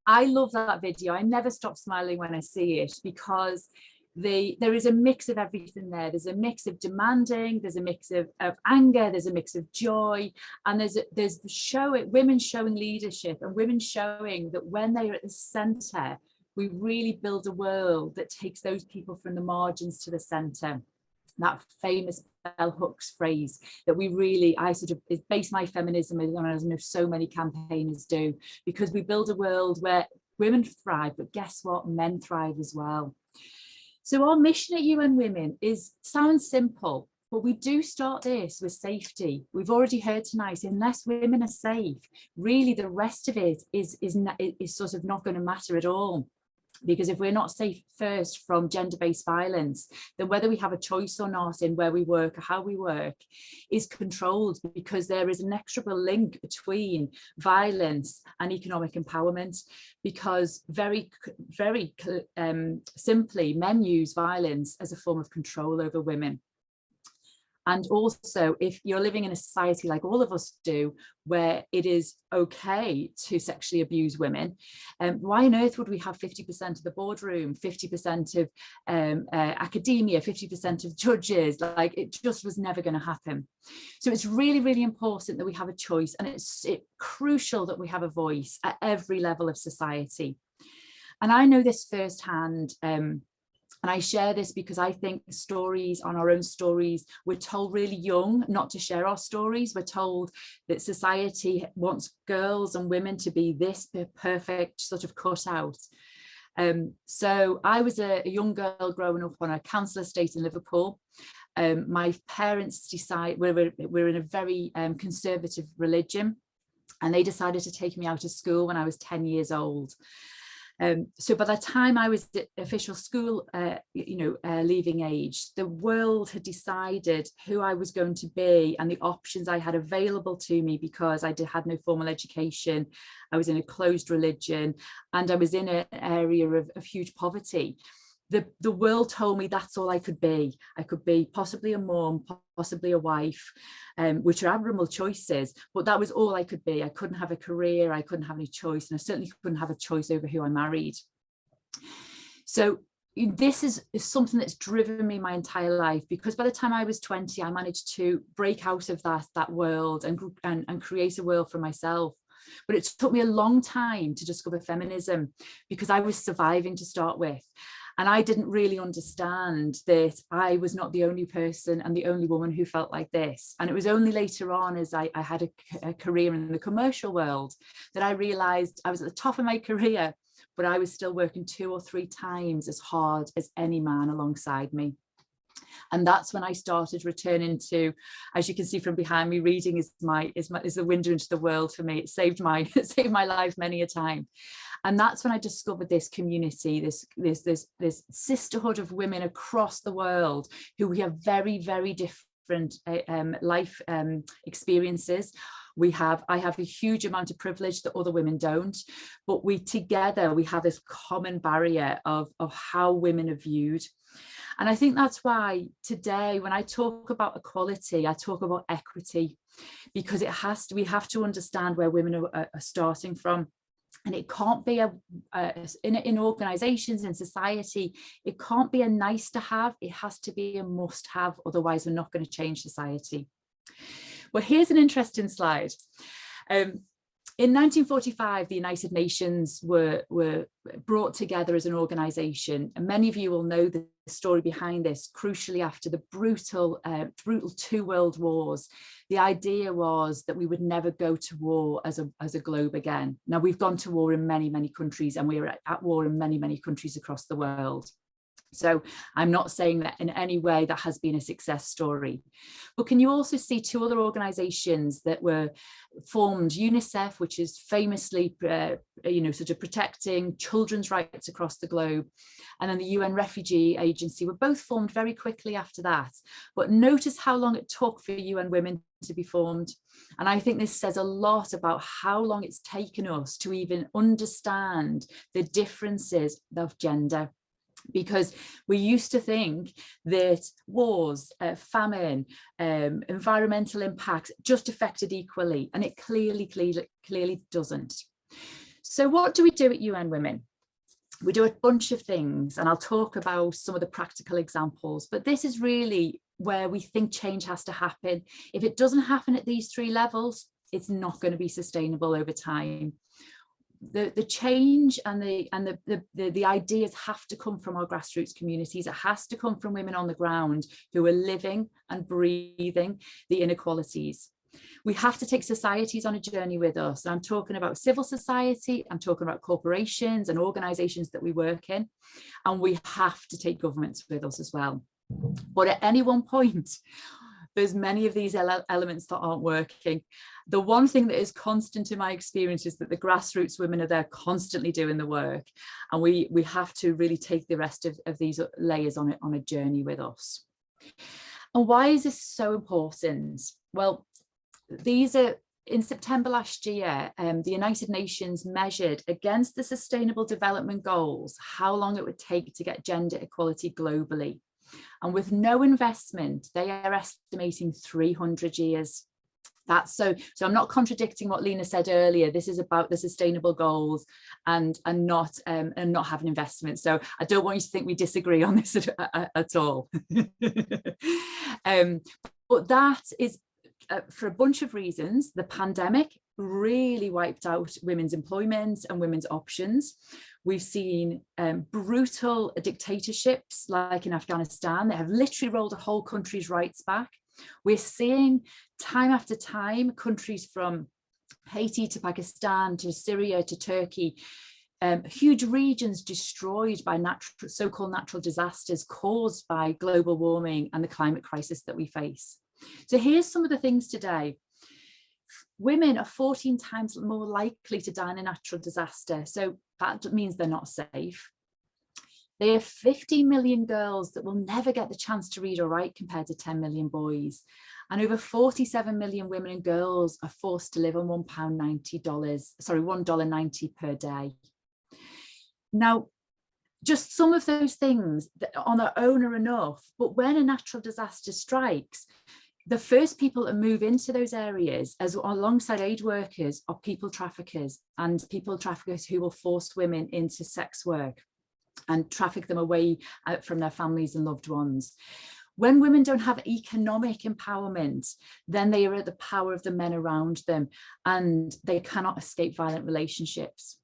I love that video. I never stop smiling when I see it, because there is a mix of everything there. There's a mix of demanding, there's a mix of anger, there's a mix of joy, and there's women showing leadership, and women showing that when they are at the center, we really build a world that takes those people from the margins to the center. That famous bell hooks phrase that I sort of base my feminism on, as I know so many campaigners do, because we build a world where women thrive, but guess what? Men thrive as well. So our mission at UN Women sounds simple, but we do start this with safety. We've already heard tonight, unless women are safe, really the rest of it is sort of not going to matter at all. Because if we're not safe first from gender-based violence, then whether we have a choice or not in where we work or how we work is controlled, because there is an inexorable link between violence and economic empowerment. Because very simply, men use violence as a form of control over women. And also, if you're living in a society like all of us do, where it is okay to sexually abuse women, why on earth would we have 50% of the boardroom, 50% of academia, 50% of judges? Like, it just was never going to happen. So it's really, really important that we have a choice, and it's crucial that we have a voice at every level of society. And I know this firsthand. And I share this because I think stories on our own stories, we're told really young not to share our stories. We're told that society wants girls and women to be this perfect sort of cutout. So I was a young girl growing up on a council estate in Liverpool. My parents we're in a very conservative religion, and they decided to take me out of school when I was 10 years old. So by the time I was at official school, leaving age, the world had decided who I was going to be and the options I had available to me, because I had no formal education. I was in a closed religion, and I was in an area of huge poverty. The world told me that's all I could be. I could be possibly a mom, possibly a wife, which are admirable choices, but that was all I could be. I couldn't have a career, I couldn't have any choice, and I certainly couldn't have a choice over who I married. So this is something that's driven me my entire life, because by the time I was 20, I managed to break out of that world and create a world for myself. But it took me a long time to discover feminism, because I was surviving to start with. And I didn't really understand that I was not the only person and the only woman who felt like this. And it was only later on, as I had a career in the commercial world, that I realized I was at the top of my career, but I was still working 2 or 3 times as hard as any man alongside me. And that's when I started returning to, as you can see from behind me, reading is the window into the world for me. It saved my life many a time. And that's when I discovered this community, this sisterhood of women across the world, who we have very, very different life experiences. I have a huge amount of privilege that other women don't, but together we have this common barrier of how women are viewed. And I think that's why today, when I talk about equality, I talk about equity, because we have to understand where women are starting from. And it can't be in organizations, in society, it can't be a nice to have, it has to be a must have, otherwise we're not going to change society. Well, here's an interesting slide. In 1945, the United Nations were brought together as an organization, and many of you will know the story behind this. Crucially, after the brutal 2 world wars, the idea was that we would never go to war as a globe again. Now, we've gone to war in many, many countries, and we're at war in many, many countries across the world. So I'm not saying that in any way that has been a success story. But can you also see 2 other organizations that were formed? UNICEF, which is famously sort of protecting children's rights across the globe, and then the UN Refugee Agency, were both formed very quickly after that. But notice how long it took for UN Women to be formed. And I think this says a lot about how long it's taken us to even understand the differences of gender. Because we used to think that wars, famine, environmental impacts just affected equally, and it clearly doesn't. So what do we do at UN Women? We do a bunch of things, and I'll talk about some of the practical examples, but this is really where we think change has to happen. If it doesn't happen at these 3 levels, it's not going to be sustainable over time. The change and the ideas have to come from our grassroots communities. It has to come from women on the ground who are living and breathing the inequalities. We have to take societies on a journey with us. And I'm talking about civil society, I'm talking about corporations and organizations that we work in, and we have to take governments with us as well. But at any one point, there's many of these elements that aren't working. The one thing that is constant in my experience is that the grassroots women are there constantly doing the work, and we have to really take the rest of these layers on a journey with us. And why is this so important? Well, in September last year, the United Nations measured against the Sustainable Development Goals how long it would take to get gender equality globally. And with no investment, they are estimating 300 years. So I'm not contradicting what Lina said earlier. This is about the sustainable goals and not having investment. So I don't want you to think we disagree on this at all. But that is for a bunch of reasons. The pandemic really wiped out women's employment and women's options. We've seen brutal dictatorships like in Afghanistan that have literally rolled a whole country's rights back. We're seeing time after time countries from Haiti to Pakistan to Syria to Turkey, huge regions destroyed by so-called natural disasters caused by global warming and the climate crisis that we face. So here's some of the things today. Women are 14 times more likely to die in a natural disaster. So That means they're not safe. They have 50 million girls that will never get the chance to read or write compared to 10 million boys. And over 47 million women and girls are forced to live on $1.90 per day. Now, just some of those things that on their own are enough, but when a natural disaster strikes, the first people that move into those areas, as alongside aid workers, are people traffickers, and people traffickers who will force women into sex work and traffic them away from their families and loved ones. When women don't have economic empowerment, then they are at the power of the men around them, and they cannot escape violent relationships.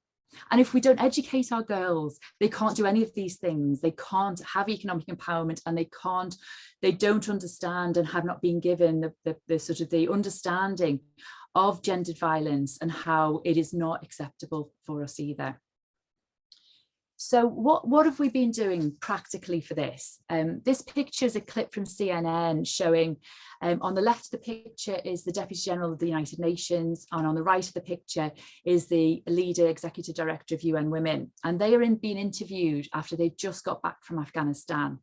And if we don't educate our girls, they can't do any of these things. They can't have economic empowerment, and they don't understand and have not been given the sort of the understanding of gendered violence and how it is not acceptable for us either. So what have we been doing practically for this? This picture is a clip from CNN showing, on the left of the picture is the Deputy General of the United Nations, and on the right of the picture is the leader executive director of UN Women. And they are being interviewed after they just got back from Afghanistan.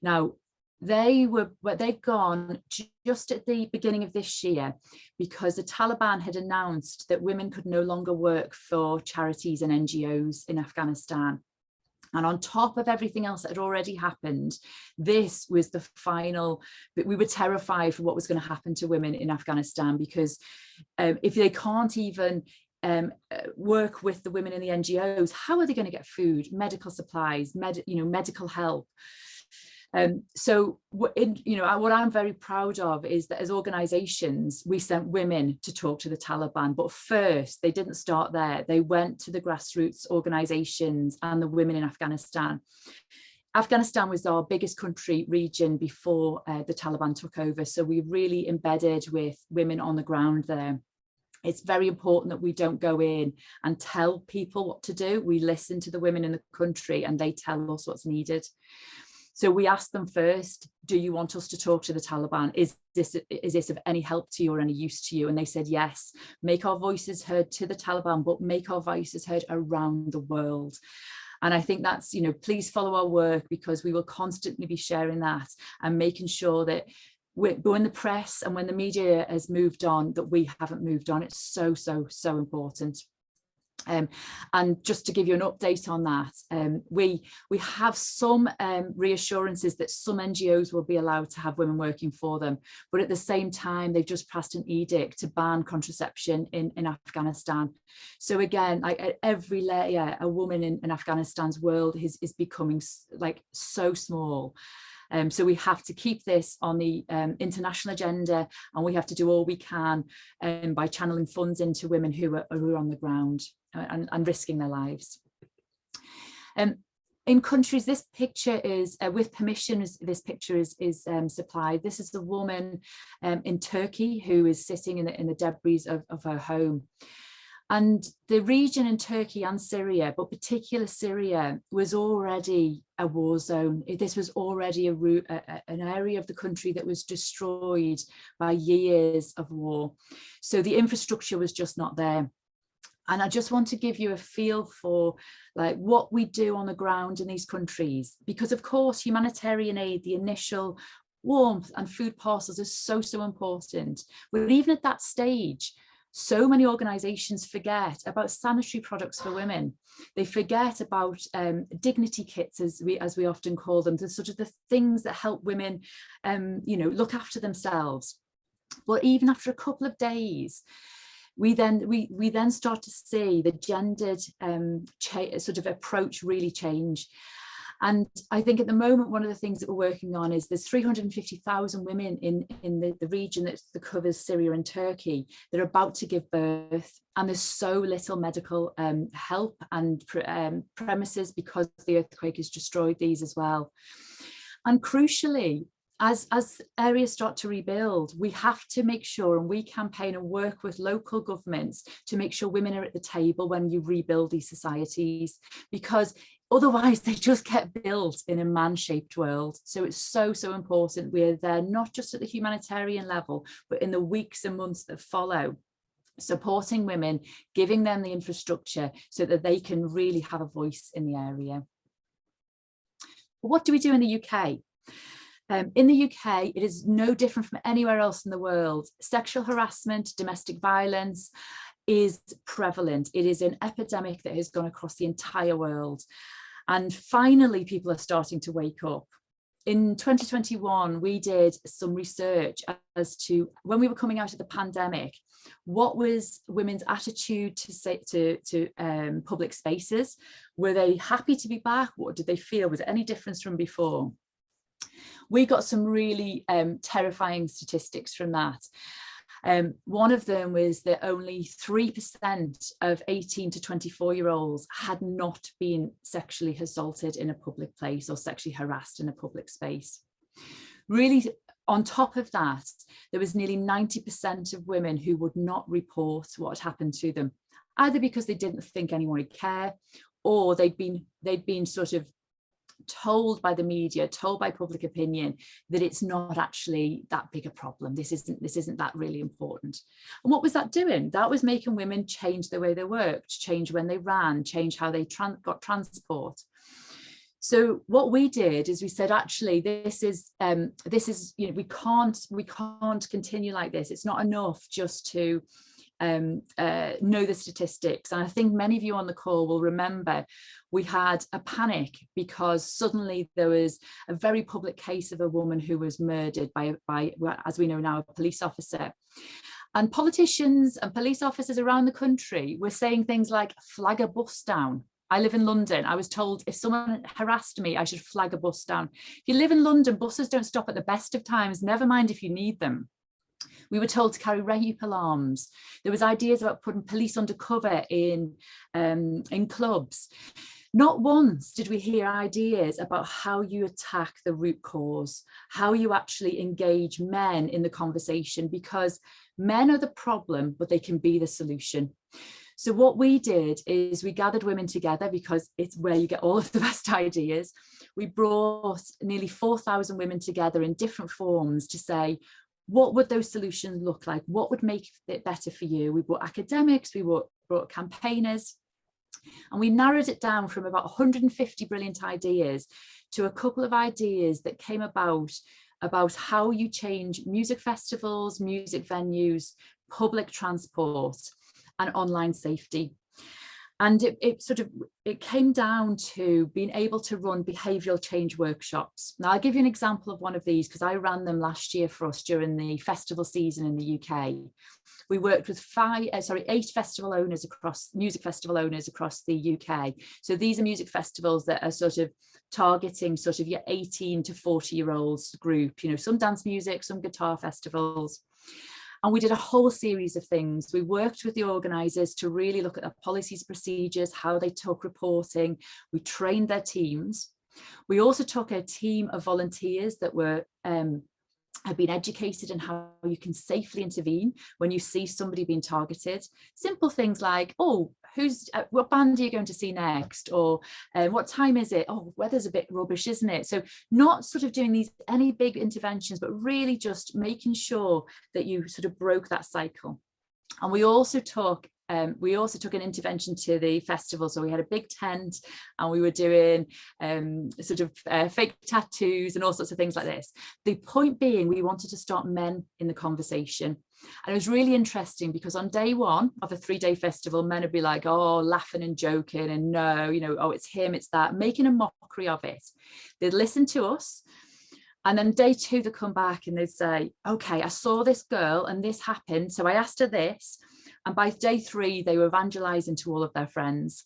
Now, they'd gone just at the beginning of this year because the Taliban had announced that women could no longer work for charities and NGOs in Afghanistan. And on top of everything else that had already happened, this was the final, but we were terrified for what was going to happen to women in Afghanistan, because if they can't even work with the women in the NGOs, how are they going to get food, medical supplies, medical help? So what I'm very proud of is that as organisations, we sent women to talk to the Taliban, but first they didn't start there. They went to the grassroots organisations and the women in Afghanistan. Afghanistan was our biggest country region before the Taliban took over. So we really embedded with women on the ground there. It's very important that we don't go in and tell people what to do. We listen to the women in the country and they tell us what's needed. So we asked them first, do you want us to talk to the Taliban? Is this of any help to you or any use to you? And they said, yes, make our voices heard to the Taliban, but make our voices heard around the world. And I think that's, please follow our work, because we will constantly be sharing that and making sure that when the press and when the media has moved on, that we haven't moved on. It's so, so, so important. And just to give you an update on that, we have some reassurances that some NGOs will be allowed to have women working for them, but at the same time they've just passed an edict to ban contraception in Afghanistan. So again, like at every layer, a woman in Afghanistan's world is becoming like so small. So we have to keep this on the international agenda, and we have to do all we can by channeling funds into women who are on the ground and risking their lives. In countries, this picture is, with permission, this picture is supplied. This is the woman in Turkey who is sitting in the debris of her home. And the region in Turkey and Syria, but particular Syria, was already a war zone. This was already an area of the country that was destroyed by years of war. So the infrastructure was just not there. And I just want to give you a feel for like what we do on the ground in these countries, because of course, humanitarian aid, the initial warmth and food parcels is so, so important. But even at that stage, so many organisations forget about sanitary products for women. They forget about dignity kits, as we often call them, the sort of the things that help women, look after themselves. But even after a couple of days, we then start to see the gendered sort of approach really change. And I think at the moment, one of the things that we're working on is there's 350,000 women in the region that covers Syria and Turkey that are about to give birth. And there's so little medical help and premises because the earthquake has destroyed these as well. And crucially, as areas start to rebuild, we have to make sure, and we campaign and work with local governments to make sure women are at the table when you rebuild these societies, because otherwise they just get built in a man-shaped world. So it's so, so important we're there, not just at the humanitarian level, but in the weeks and months that follow. supporting women, giving them the infrastructure so that they can really have a voice in the area. What do we do in the UK? In the UK, it is no different from anywhere else in the world. Sexual harassment, domestic violence is prevalent. It is an epidemic that has gone across the entire world. And finally, people are starting to wake up. In 2021, we did some research as to when we were coming out of the pandemic, what was women's attitude to public spaces? Were they happy to be back? What did they feel? Was there any difference from before? We got some really terrifying statistics from that. One of them was that only 3% of 18 to 24-year-olds had not been sexually assaulted in a public place or sexually harassed in a public space. Really, on top of that, there was nearly 90% of women who would not report what had happened to them, either because they didn't think anyone would care, or they'd been sort of told by the media, told by public opinion that it's not actually that big a problem. This isn't that really important. And what was that doing? That was making women change the way they worked, change when they ran, change how they got transport. So what we did is we said, actually, this is you know, we can't continue like this. It's not enough just to know the statistics. And I think many of you on the call will remember we had a panic because suddenly there was a very public case of a woman who was murdered by as we know now, a police officer. And politicians and police officers around the country were saying things like, flag a bus down. I live in London. I was told if someone harassed me, I should flag a bus down. If you live in London, buses don't stop at the best of times, never mind if you need them. We were told to carry rape alarms. There was ideas about putting police undercover in clubs. Not once did we hear ideas about how you attack the root cause, how you actually engage men in the conversation, because men are the problem, but they can be the solution. So what we did is we gathered women together because it's where you get all of the best ideas. We brought nearly 4,000 women together in different forms to say, what would those solutions look like? What would make it better for you? We brought academics, we brought campaigners, and we narrowed it down from about 150 brilliant ideas to a couple of ideas that came about how you change music festivals, music venues, public transport, and online safety. And it came down to being able to run behavioural change workshops. Now, I'll give you an example of one of these because I ran them last year for us during the festival season in the UK. We worked with 8 music festival owners across the UK. So these are music festivals that are sort of targeting sort of your 18 to 40-year-olds group, you know, some dance music, some guitar festivals. And we did a whole series of things. We worked with the organisers to really look at their policies, procedures, how they took reporting. We trained their teams. We also took a team of volunteers that were have been educated in how you can safely intervene when you see somebody being targeted. Simple things like, oh, what band are you going to see next? Or what time is it? Oh, weather's a bit rubbish, isn't it? So not sort of doing any big interventions, but really just making sure that you sort of broke that cycle. And we also took an intervention to the festival. So we had a big tent and we were doing fake tattoos and all sorts of things like this. The point being, we wanted to start men in the conversation. And it was really interesting because on day one of a 3-day festival, men would be like, oh, laughing and joking and no, you know, oh, it's him, it's that, making a mockery of it. They'd listen to us. And then day 2, they come back and they'd say, okay, I saw this girl and this happened. So I asked her this. And by day 3, they were evangelizing to all of their friends.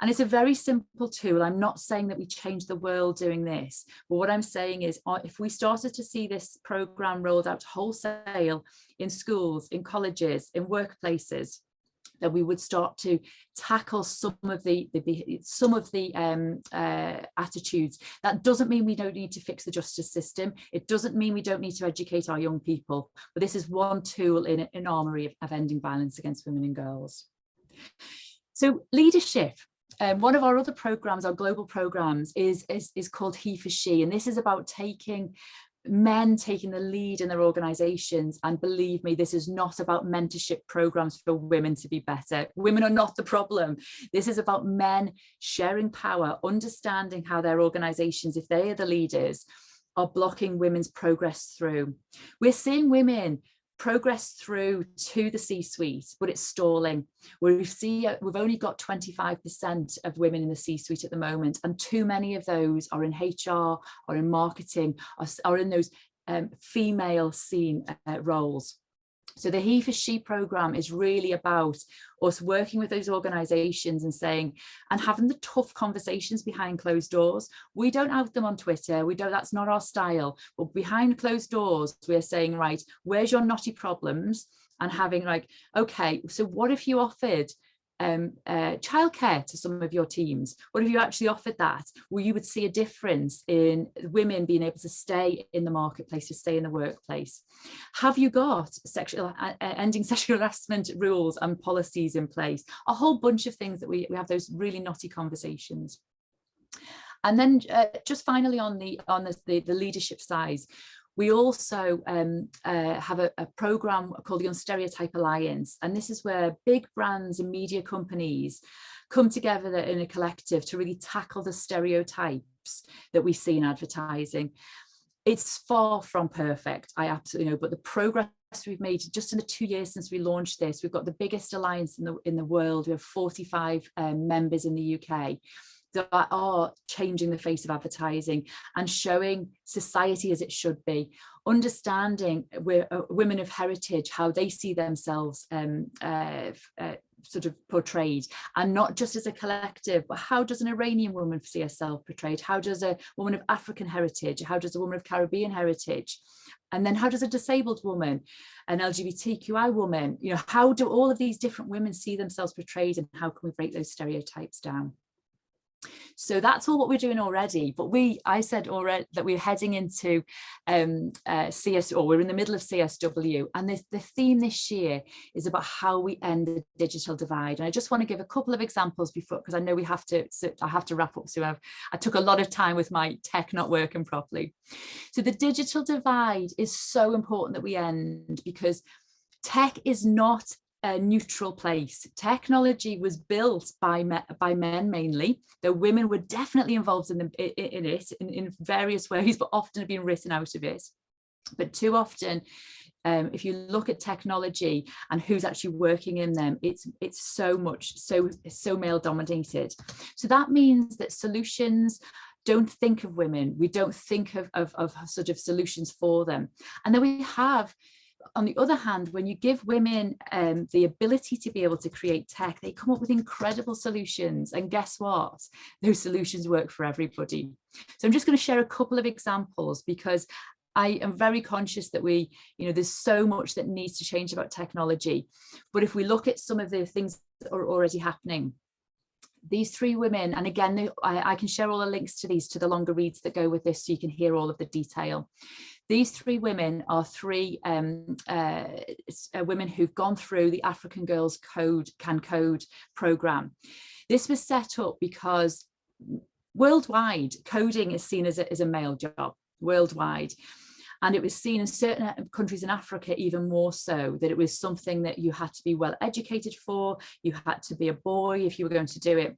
And it's a very simple tool. I'm not saying that we change the world doing this, but what I'm saying is if we started to see this program rolled out wholesale in schools, in colleges, in workplaces, that we would start to tackle some of the attitudes. That doesn't mean we don't need to fix the justice system. It doesn't mean we don't need to educate our young people, but this is one tool in an armory of ending violence against women and girls. So leadership. One of our other programs, our global programs, is called He for She, and this is about taking men taking the lead in their organizations. And believe me, this is not about mentorship programs for women to be better. Women are not the problem. This is about men sharing power, understanding how their organizations, if they are the leaders, are blocking women's progress through. We're seeing women progress through to the C-suite, but it's stalling. We've only got 25% of women in the C-suite at the moment, and too many of those are in HR or in marketing, are in those female seen roles. So the He for She program is really about us working with those organizations and saying, and having the tough conversations behind closed doors. We don't out them on Twitter. That's not our style. But behind closed doors, we're saying, right, where's your knotty problems? And having like, okay, so what if you offered childcare to some of your teams? What if you actually offered that? Well, you would see a difference in women being able to stay in the marketplace, to stay in the workplace. Have you got ending sexual harassment rules and policies in place? A whole bunch of things that we have those really knotty conversations. And then just finally on the leadership side, we also have a program called the Unstereotype Alliance, and this is where big brands and media companies come together in a collective to really tackle the stereotypes that we see in advertising. It's far from perfect, I absolutely know, but the progress we've made just in the 2 years since we launched this, we've got the biggest alliance in the world. We have 45 members in the UK that are changing the face of advertising and showing society as it should be, understanding women of heritage, how they see themselves sort of portrayed, and not just as a collective, but how does an Iranian woman see herself portrayed? How does a woman of African heritage? How does a woman of Caribbean heritage? And then how does a disabled woman, an LGBTQI woman, how do all of these different women see themselves portrayed, and how can we break those stereotypes down? So that's all what we're doing already. But I said already that we're heading into we're in the middle of CSW, and the theme this year is about how we end the digital divide. And I just want to give a couple of examples before, because I know I have to wrap up. So I took a lot of time with my tech not working properly. So the digital divide is so important that we end, because tech is not a neutral place. Technology was built by men mainly, though women were definitely involved in it in various ways, but often have been written out of it. But too often, if you look at technology and who's actually working in them, it's so male dominated. So that means that solutions don't think of women. We don't think of sort of solutions for them. And then we have, on the other hand, when you give women the ability to be able to create tech, they come up with incredible solutions. And guess what? Those solutions work for everybody. So I'm just going to share a couple of examples, because I am very conscious that there's so much that needs to change about technology. But if we look at some of the things that are already happening, these three women, and again, I can share all the links to these, to the longer reads that go with this, so you can hear all of the detail. These three women are three women who've gone through the African Girls Can Code program. This was set up because worldwide, coding is seen as a male job, worldwide. And it was seen in certain countries in Africa even more so, that it was something that you had to be well educated for, you had to be a boy if you were going to do it.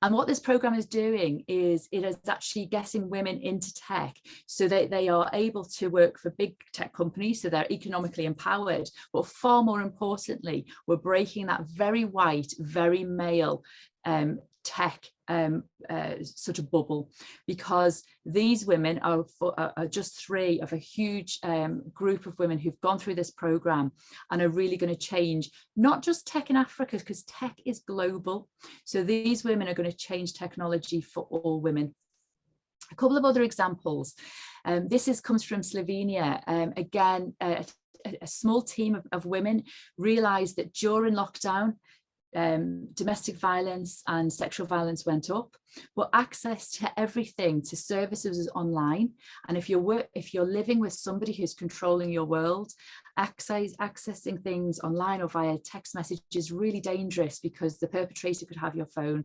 And what this program is doing is it is actually getting women into tech so that they are able to work for big tech companies, so they're economically empowered. But far more importantly, we're breaking that very white, very male tech sort of bubble, because these women are just three of a huge group of women who've gone through this program and are really going to change not just tech in Africa, because tech is global. So these women are going to change technology for all women. A couple of other examples. This comes from Slovenia. Again, a small team of women realized that during lockdown, domestic violence and sexual violence went up, but access to everything, to services, is online. And if you're living with somebody who's controlling your world, accessing things online or via text message is really dangerous, because the perpetrator could have your phone.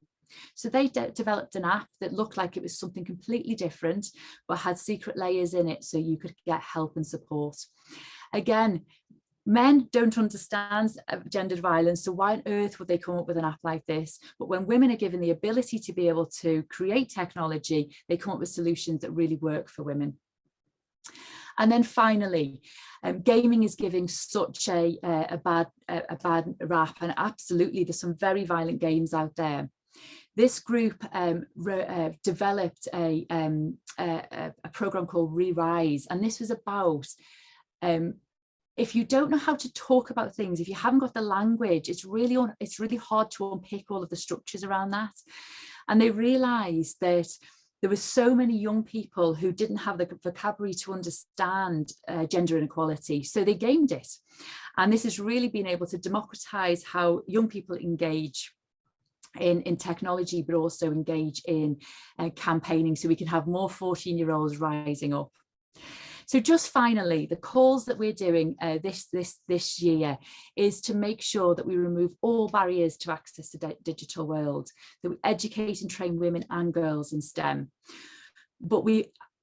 So they developed an app that looked like it was something completely different, but had secret layers in it so you could get help and support. Again, men don't understand gendered violence, so why on earth would they come up with an app like this? But when women are given the ability to be able to create technology, they come up with solutions that really work for women. And then finally, gaming is giving such a bad rap, and absolutely there's some very violent games out there. This group developed a program called Re-Rise, and this was about if you don't know how to talk about things, if you haven't got the language, it's really hard to unpick all of the structures around that. And they realized that there were so many young people who didn't have the vocabulary to understand gender inequality, so they gamed it. And this has really been able to democratize how young people engage in technology, but also engage in campaigning, so we can have more 14-year-olds rising up. So just finally, the calls that we're doing this year is to make sure that we remove all barriers to access to the digital world, that we educate and train women and girls in STEM. But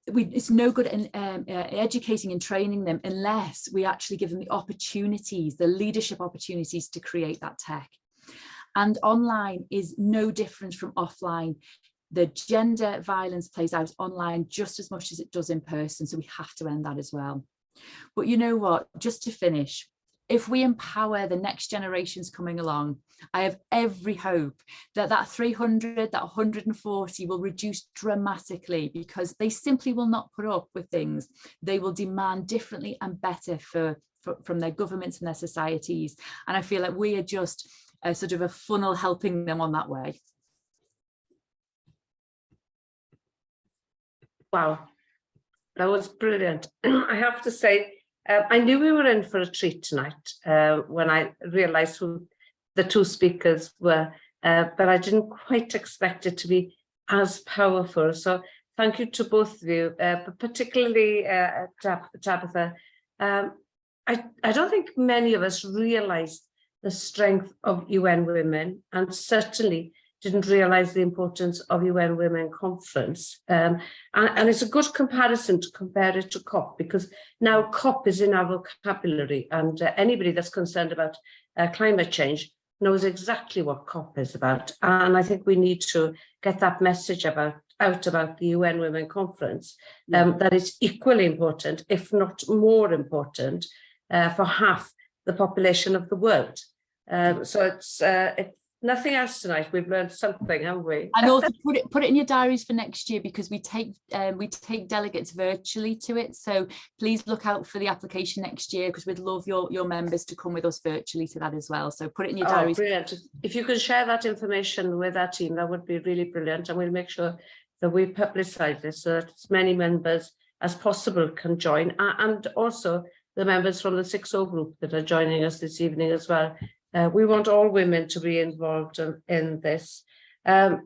it's no good in educating and training them unless we actually give them the opportunities, the leadership opportunities to create that tech. And online is no different from offline. The gender violence plays out online just as much as it does in person, so we have to end that as well. But you know what, just to finish, if we empower the next generations coming along, I have every hope that that 300, that 140 will reduce dramatically, because they simply will not put up with things. They will demand differently and better from their governments and their societies. And I feel like we are just sort of a funnel helping them on that way. Wow, that was brilliant. I have to say, I knew we were in for a treat tonight when I realized who the two speakers were, but I didn't quite expect it to be as powerful. So thank you to both of you, but particularly Tabitha. I don't think many of us realized the strength of UN Women, and certainly didn't realize the importance of UN Women Conference. And it's a good comparison to compare it to COP, because now COP is in our vocabulary, and anybody that's concerned about climate change knows exactly what COP is about. And I think we need to get that message out about the UN Women Conference, that is equally important, if not more important, for half the population of the world. So it's nothing else tonight. We've learned something, haven't we? And also put it in your diaries for next year, because we take delegates virtually to it. So please look out for the application next year, because we'd love your members to come with us virtually to that as well. So put it in your diaries. Brilliant. If you can share that information with our team, that would be really brilliant. And we'll make sure that we publicise this so that as many members as possible can join, and also the members from the 6O group that are joining us this evening as well. We want all women to be involved in this. I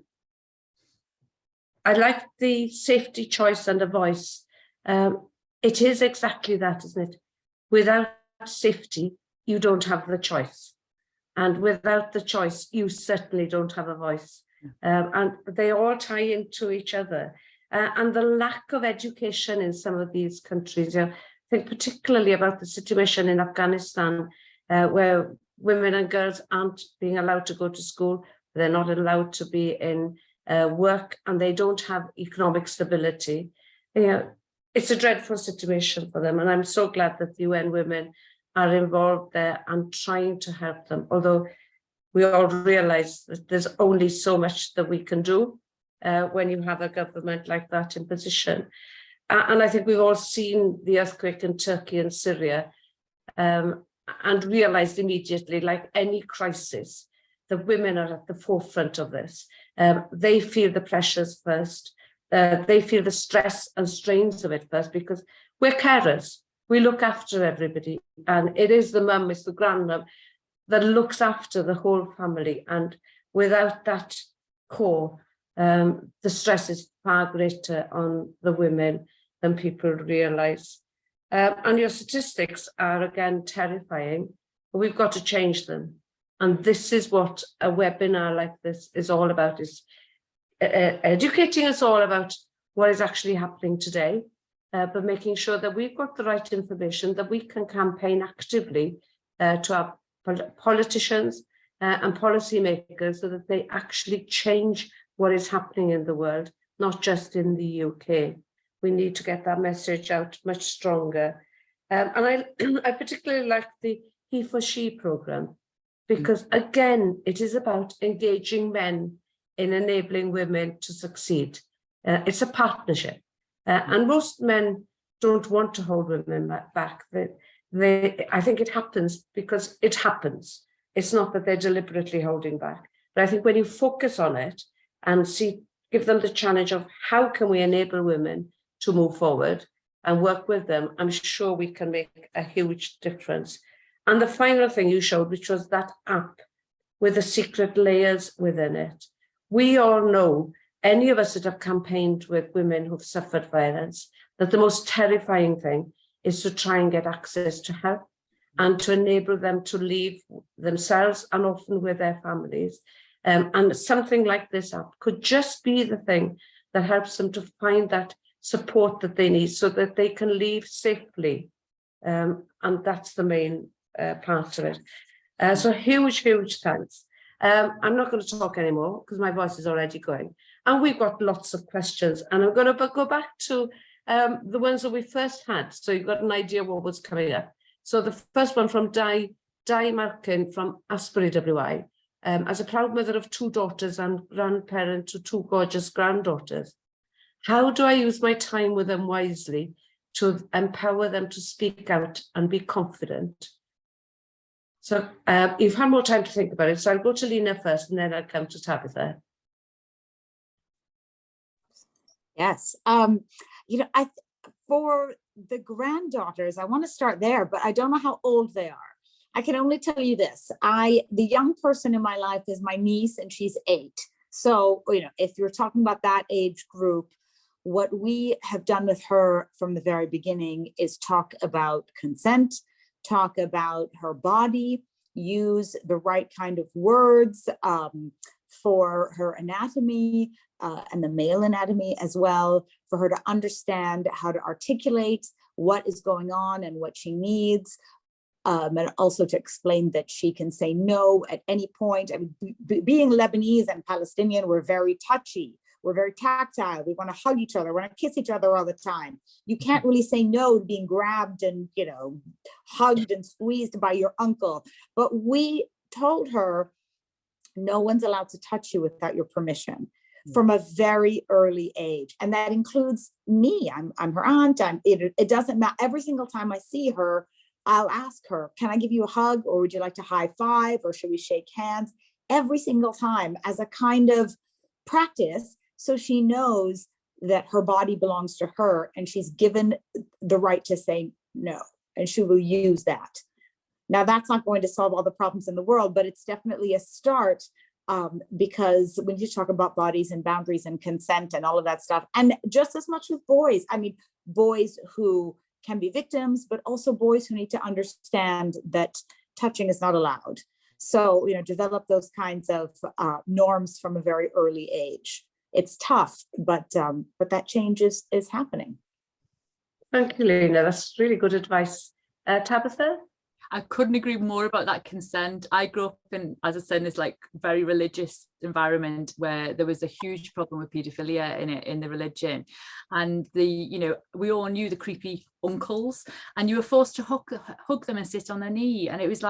like the safety, choice and a voice. It is exactly that, isn't it? Without safety, you don't have the choice. And without the choice, you certainly don't have a voice. And they all tie into each other. And the lack of education in some of these countries, I think particularly about the situation in Afghanistan, where women and girls aren't being allowed to go to school, they're not allowed to be in work, and they don't have economic stability. It's a dreadful situation for them, and I'm so glad that the UN Women are involved there and trying to help them, although we all realise that there's only so much that we can do when you have a government like that in position. And I think we've all seen the earthquake in Turkey and Syria, and realised immediately, like any crisis, that women are at the forefront of this. They feel the pressures first. They feel the stress and strains of it first, because we're carers. We look after everybody. And it is the mum, it's the grandmum that looks after the whole family. And without that core, the stress is far greater on the women than people realise. And your statistics are, again, terrifying, but we've got to change them. And this is what a webinar like this is all about, is educating us all about what is actually happening today, but making sure that we've got the right information, that we can campaign actively to our politicians and policymakers so that they actually change what is happening in the world, not just in the UK. We need to get that message out much stronger. And I particularly like the He for She programme, because again, it is about engaging men in enabling women to succeed. It's a partnership. And most men don't want to hold women back. I think it happens because it happens. It's not that they're deliberately holding back. But I think when you focus on it and give them the challenge of how can we enable women to move forward and work with them, I'm sure we can make a huge difference. And the final thing you showed, which was that app with the secret layers within it. We all know, any of us that have campaigned with women who've suffered violence, that the most terrifying thing is to try and get access to help and to enable them to leave themselves and often with their families. And something like this app could just be the thing that helps them to find that support that they need so that they can leave safely. And that's the main part of it. So huge thanks. I'm not going to talk anymore because my voice is already going. And we've got lots of questions. And I'm going to go back to the ones that we first had. So you've got an idea what was coming up. So the first one from Di Malkin from Asbury, WI. As a proud mother of 2 daughters and grandparent to 2 gorgeous granddaughters, how do I use my time with them wisely to empower them to speak out and be confident? So you've had more time to think about it. So I'll go to Lina first and then I'll come to Tabitha. Yes. For the granddaughters, I want to start there, but I don't know how old they are. I can only tell you this. The young person in my life is my niece, and she's 8. So, if you're talking about that age group, what we have done with her from the very beginning is talk about consent, talk about her body, use the right kind of words for her anatomy and the male anatomy as well, for her to understand how to articulate what is going on and what she needs. And also to explain that she can say no at any point. I mean, being Lebanese and Palestinian, we're very touchy. We're very tactile. We want to hug each other. We want to kiss each other all the time. You can't really say no to being grabbed and, hugged and squeezed by your uncle. But we told her, no one's allowed to touch you without your permission from a very early age. And that includes me. I'm her aunt. It doesn't matter. Every single time I see her, I'll ask her, can I give you a hug? Or would you like to high five? Or should we shake hands? Every single time, as a kind of practice, so she knows that her body belongs to her and she's given the right to say no, and she will use that. Now, that's not going to solve all the problems in the world, but it's definitely a start, because when you talk about bodies and boundaries and consent and all of that stuff, and just as much with boys, I mean, boys who can be victims, but also boys who need to understand that touching is not allowed. So, develop those kinds of norms from a very early age. It's tough, but that change is happening. Thank you, Lina. That's really good advice. Tabitha? I couldn't agree more about that consent. I grew up in, as I said, this very religious environment where there was a huge problem with paedophilia in the religion, and we all knew the creepy uncles, and you were forced to hug them and sit on their knee, and it was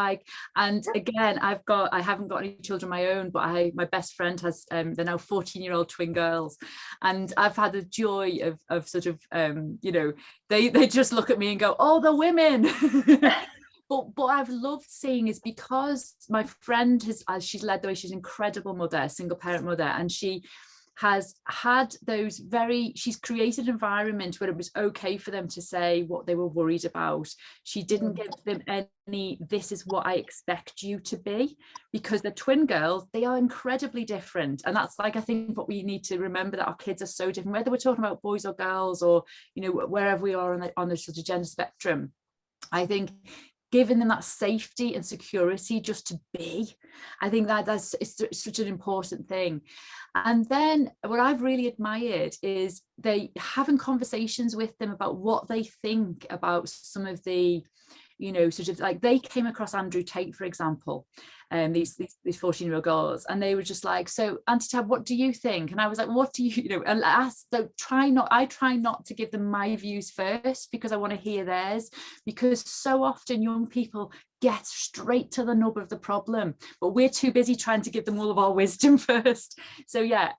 and again, I haven't got any children of my own, but my best friend has they're now 14-year-old twin girls, and I've had the joy of sort of they just look at me and go, oh, the women. But what I've loved seeing is, because my friend she's led the way, she's an incredible mother, single parent mother, and she has had she's created an environment where it was okay for them to say what they were worried about. She didn't give them any, this is what I expect you to be, because they're twin girls, they are incredibly different. And that's I think what we need to remember, that our kids are so different, whether we're talking about boys or girls or, wherever we are on the sort of gender spectrum. I think giving them that safety and security just to be. I think that's such an important thing. And then what I've really admired is they having conversations with them about what they think about some of the, you know, sort of like they came across Andrew Tate, for example, these 14-year-old girls, and they were just like, so Auntie Tab, what do you think? And I was like, what do you know, and I try not to give them my views first, because I want to hear theirs, because so often young people get straight to the nub of the problem, but we're too busy trying to give them all of our wisdom first. So yeah,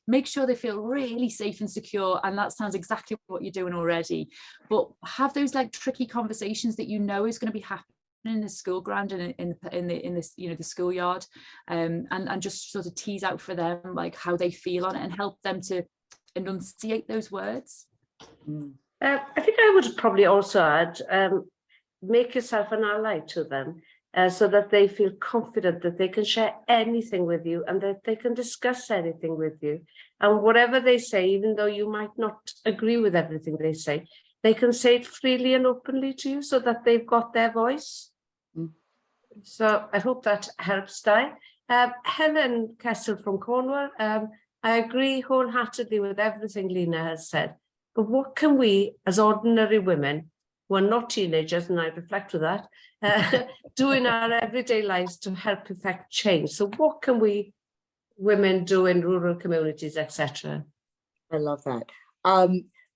make sure they feel really safe and secure, and that sounds exactly what you're doing already, but have those like tricky conversations that you know is going to be happening in the school ground and in this, you know, the schoolyard, and just sort of tease out for them like how they feel on it and help them to enunciate those words. I think I would probably also add, make yourself an ally to them, so that they feel confident that they can share anything with you and that they can discuss anything with you. And whatever they say, even though you might not agree with everything they say, they can say it freely and openly to you so that they've got their voice. So I hope that helps, Di. Helen Kessel from Cornwall, I agree wholeheartedly with everything Lina has said, but what can we as ordinary women, who are not teenagers, and I reflect with that, do in our everyday lives to help effect change? So what can we women do in rural communities, etc.? I love that.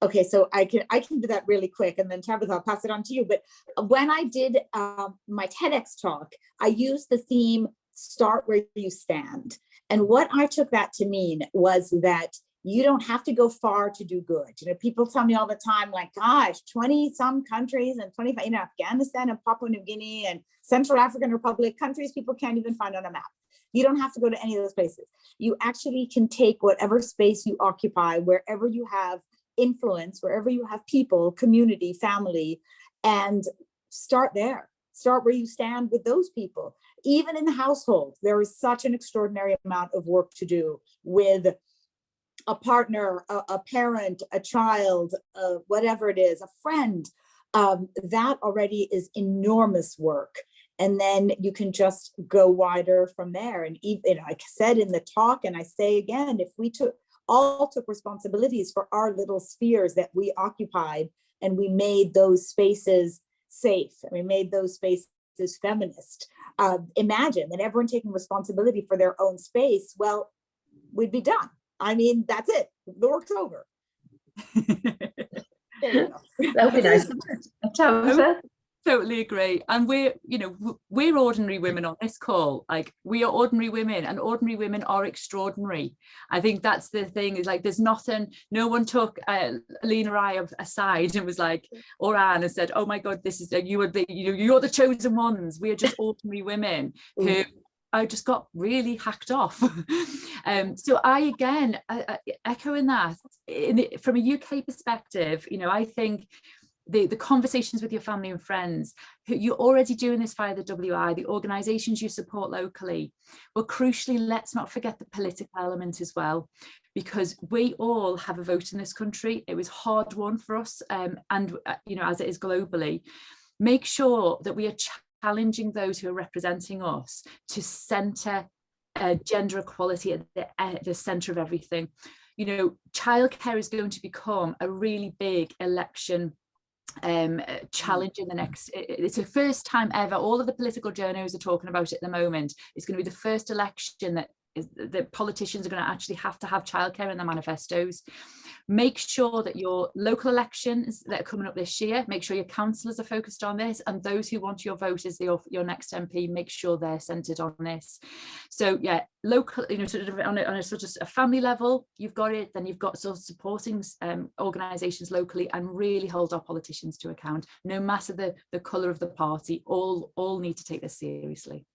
Okay, so I can do that really quick, and then Tabitha, I'll pass it on to you. But when I did my TEDx talk, I used the theme, start where you stand. And what I took that to mean was that you don't have to go far to do good. You know, people tell me all the time, like, gosh, 20 some countries and 25, you know, Afghanistan and Papua New Guinea and Central African Republic, countries people can't even find on a map. You don't have to go to any of those places. You actually can take whatever space you occupy, wherever you have influence, wherever you have people, community, family, and start there. Start where you stand with those people. Even in the household, there is such an extraordinary amount of work to do with a partner, a parent, a child, whatever it is, a friend. That already is enormous work. And then you can just go wider from there. And even, like I said in the talk, and I say again, if we all took responsibilities for our little spheres that we occupied, and we made those spaces safe, and we made those spaces feminist. Imagine that everyone taking responsibility for their own space, well, we'd be done. I mean, that's it. The work's over. There you go. That would be nice. Tabitha? Totally agree. And we're ordinary women on this call. Like, we are ordinary women, and ordinary women are extraordinary. I think that's the thing, is like, there's nothing, no one took Lina or I aside and was like, or Anne, and said, oh my God, this is, you're the chosen ones. We are just ordinary women who I just got really hacked off. So I echoing that, from a UK perspective, I think the conversations with your family and friends, who you're already doing this via the WI, the organisations you support locally, but crucially, let's not forget the political element as well, because we all have a vote in this country. It was hard won for us, and as it is globally. Make sure that we are challenging those who are representing us to centre gender equality at the centre of everything. Childcare is going to become a really big election challenge in the next, it's the first time ever, all of the political journos are talking about it at the moment. It's going to be the first election that the politicians are going to actually have childcare in their manifestos. Make sure that your local elections that are coming up this year, make sure your councillors are focused on this, and those who want your vote as your next MP, make sure they're centred on this. So yeah, local, sort of on a sort of a family level, you've got it. Then you've got sort of supporting organisations locally, and really hold our politicians to account, no matter the colour of the party. All need to take this seriously.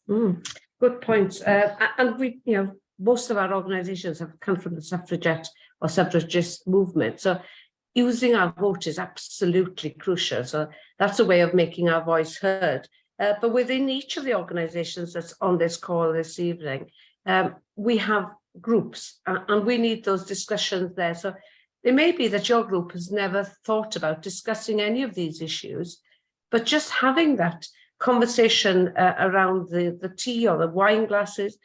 Good points. And we, most of our organisations have come from the suffragette or suffragist movement. So using our vote is absolutely crucial. So that's a way of making our voice heard. But within each of the organisations that's on this call this evening, we have groups, and we need those discussions there. So it may be that your group has never thought about discussing any of these issues, but just having that conversation around the tea or the wine glasses,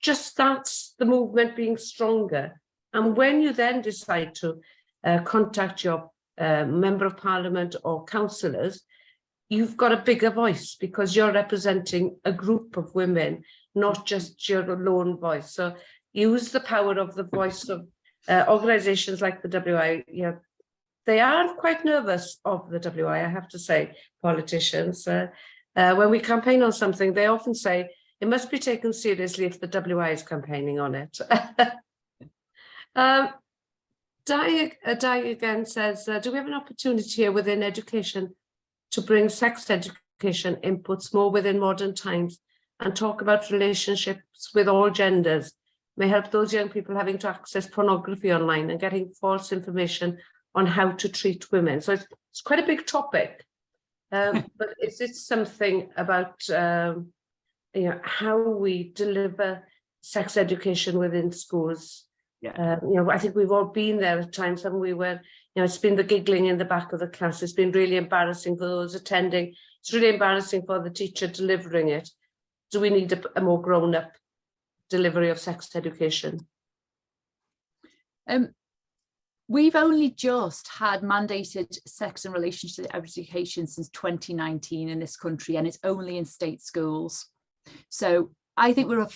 just starts the movement being stronger. And when you then decide to contact your member of parliament or councillors, you've got a bigger voice because you're representing a group of women, not just your lone voice. So use the power of the voice of organisations like the WI. They are quite nervous of the WI, I have to say, politicians. When we campaign on something, they often say, it must be taken seriously if the WI is campaigning on it. Di again says, do we have an opportunity here within education to bring sex education inputs more within modern times and talk about relationships with all genders? May help those young people having to access pornography online and getting false information on how to treat women. So it's quite a big topic, but it's something about how we deliver sex education within schools. I think we've all been there at times, haven't we, where it's been the giggling in the back of the class. It's been really embarrassing for those attending. It's really embarrassing for the teacher delivering it. Do we need a more grown-up delivery of sex education? We've only just had mandated sex and relationship education since 2019 in this country, and it's only in state schools. So I think we're all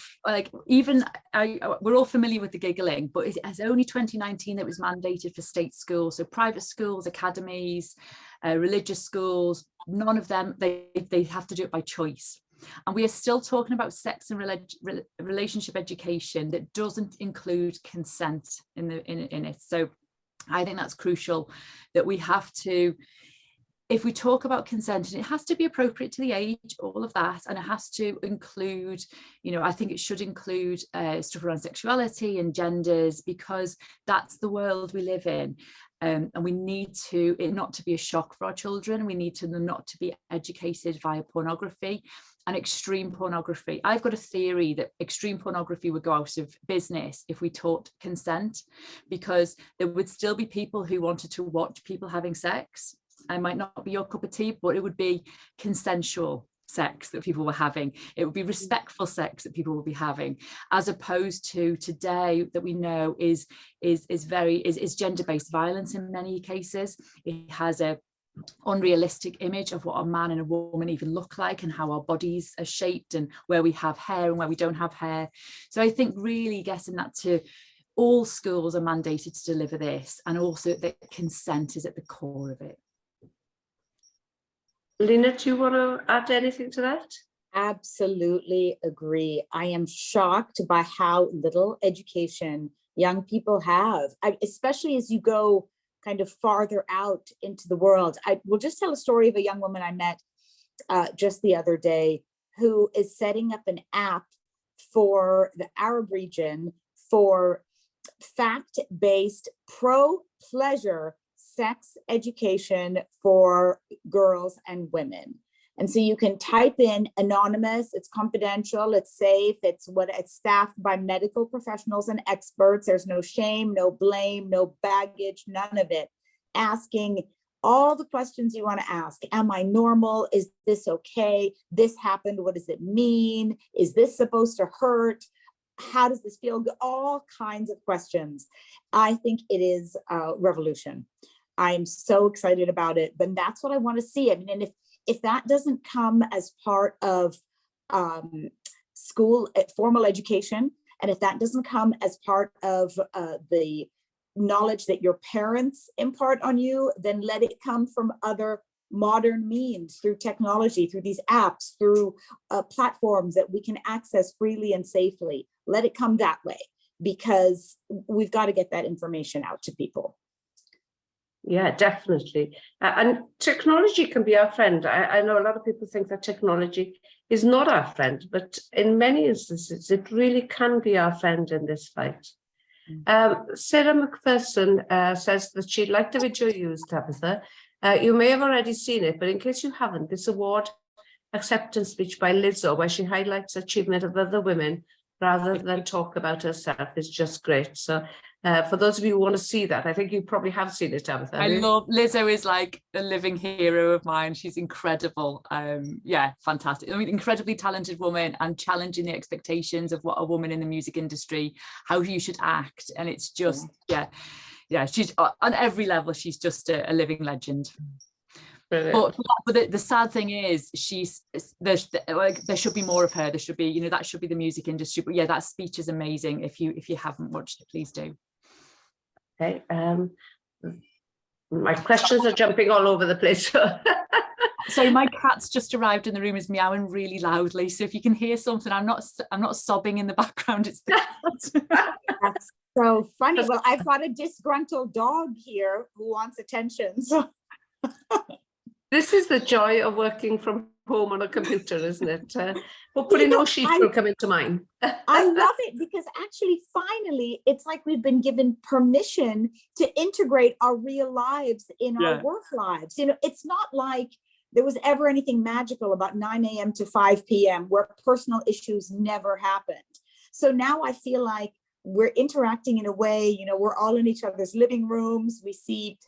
familiar with the giggling, but it's only 2019 that was mandated for state schools. So private schools, academies, religious schools, none of them, they have to do it by choice. And we are still talking about sex and relationship education that doesn't include consent in it. So I think that's crucial, that we have to, if we talk about consent, and it has to be appropriate to the age, all of that, and it has to include, I think it should include stuff around sexuality and genders, because that's the world we live in. And we need it not to be a shock for our children. We need them not to be educated via pornography and extreme pornography. I've got a theory that extreme pornography would go out of business if we taught consent, because there would still be people who wanted to watch people having sex. It might not be your cup of tea, but it would be consensual sex that people were having. It would be respectful sex that people will be having, as opposed to today that we know is gender-based violence in many cases. It has a unrealistic image of what a man and a woman even look like, and how our bodies are shaped, and where we have hair and where we don't have hair. So I think really getting that to all schools are mandated to deliver this, and also that consent is at the core of it. Lina, do you want to add anything to that? Absolutely agree. I am shocked by how little education young people have, especially as you go kind of farther out into the world. I will just tell a story of a young woman I met just the other day, who is setting up an app for the Arab region for fact-based pro-pleasure sex education for girls and women. And so you can type in anonymous, it's confidential, it's safe, it's staffed by medical professionals and experts. There's no shame, no blame, no baggage, none of it. Asking all the questions you want to ask. Am I normal? Is this okay? This happened. What does it mean? Is this supposed to hurt? How does this feel? All kinds of questions. I think it is a revolution. I'm so excited about it, but that's what I want to see. I mean, and if that doesn't come as part of school formal education, and if that doesn't come as part of the knowledge that your parents impart on you, then let it come from other modern means, through technology, through these apps, through platforms that we can access freely and safely. Let it come that way, because we've got to get that information out to people. Yeah, definitely. And technology can be our friend. I know a lot of people think that technology is not our friend, but in many instances, it really can be our friend in this fight. Sarah McPherson says that she'd like the video used, Tabitha. You may have already seen it, but in case you haven't, this award acceptance speech by Lizzo, where she highlights achievement of other women rather than talk about herself, is just great. So For those of you who want to see that, I think you probably have seen it, Tabitha. I love Lizzo is like a living hero of mine. She's incredible. Yeah, fantastic. I mean, incredibly talented woman and challenging the expectations of what a woman in the music industry, how you should act. And it's just, yeah, she's on every level. She's just a living legend. But the sad thing is, there should be more of her. There should be, you know, that should be the music industry. But yeah, that speech is amazing. If you haven't watched it, please do. Okay. My questions are jumping all over the place. So my cat's just arrived in the room, is meowing really loudly. So if you can hear something, I'm not sobbing in the background. It's the cat. That's so funny. Well, I've got a disgruntled dog here who wants attention. So This is the joy of working from home on a computer, isn't it? Hopefully no sheets will come into mine. I love it, because actually, finally, it's like we've been given permission to integrate our real lives in our work lives. You know, it's not like there was ever anything magical about 9 a.m. to 5 p.m. where personal issues never happened. So now I feel like we're interacting in a way, you know, we're all in each other's living rooms. We see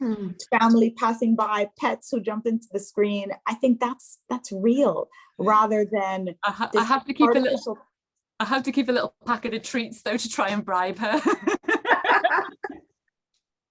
family passing by, pets who jump into the screen. I think that's real, rather than I have to keep a little packet of treats though to try and bribe her.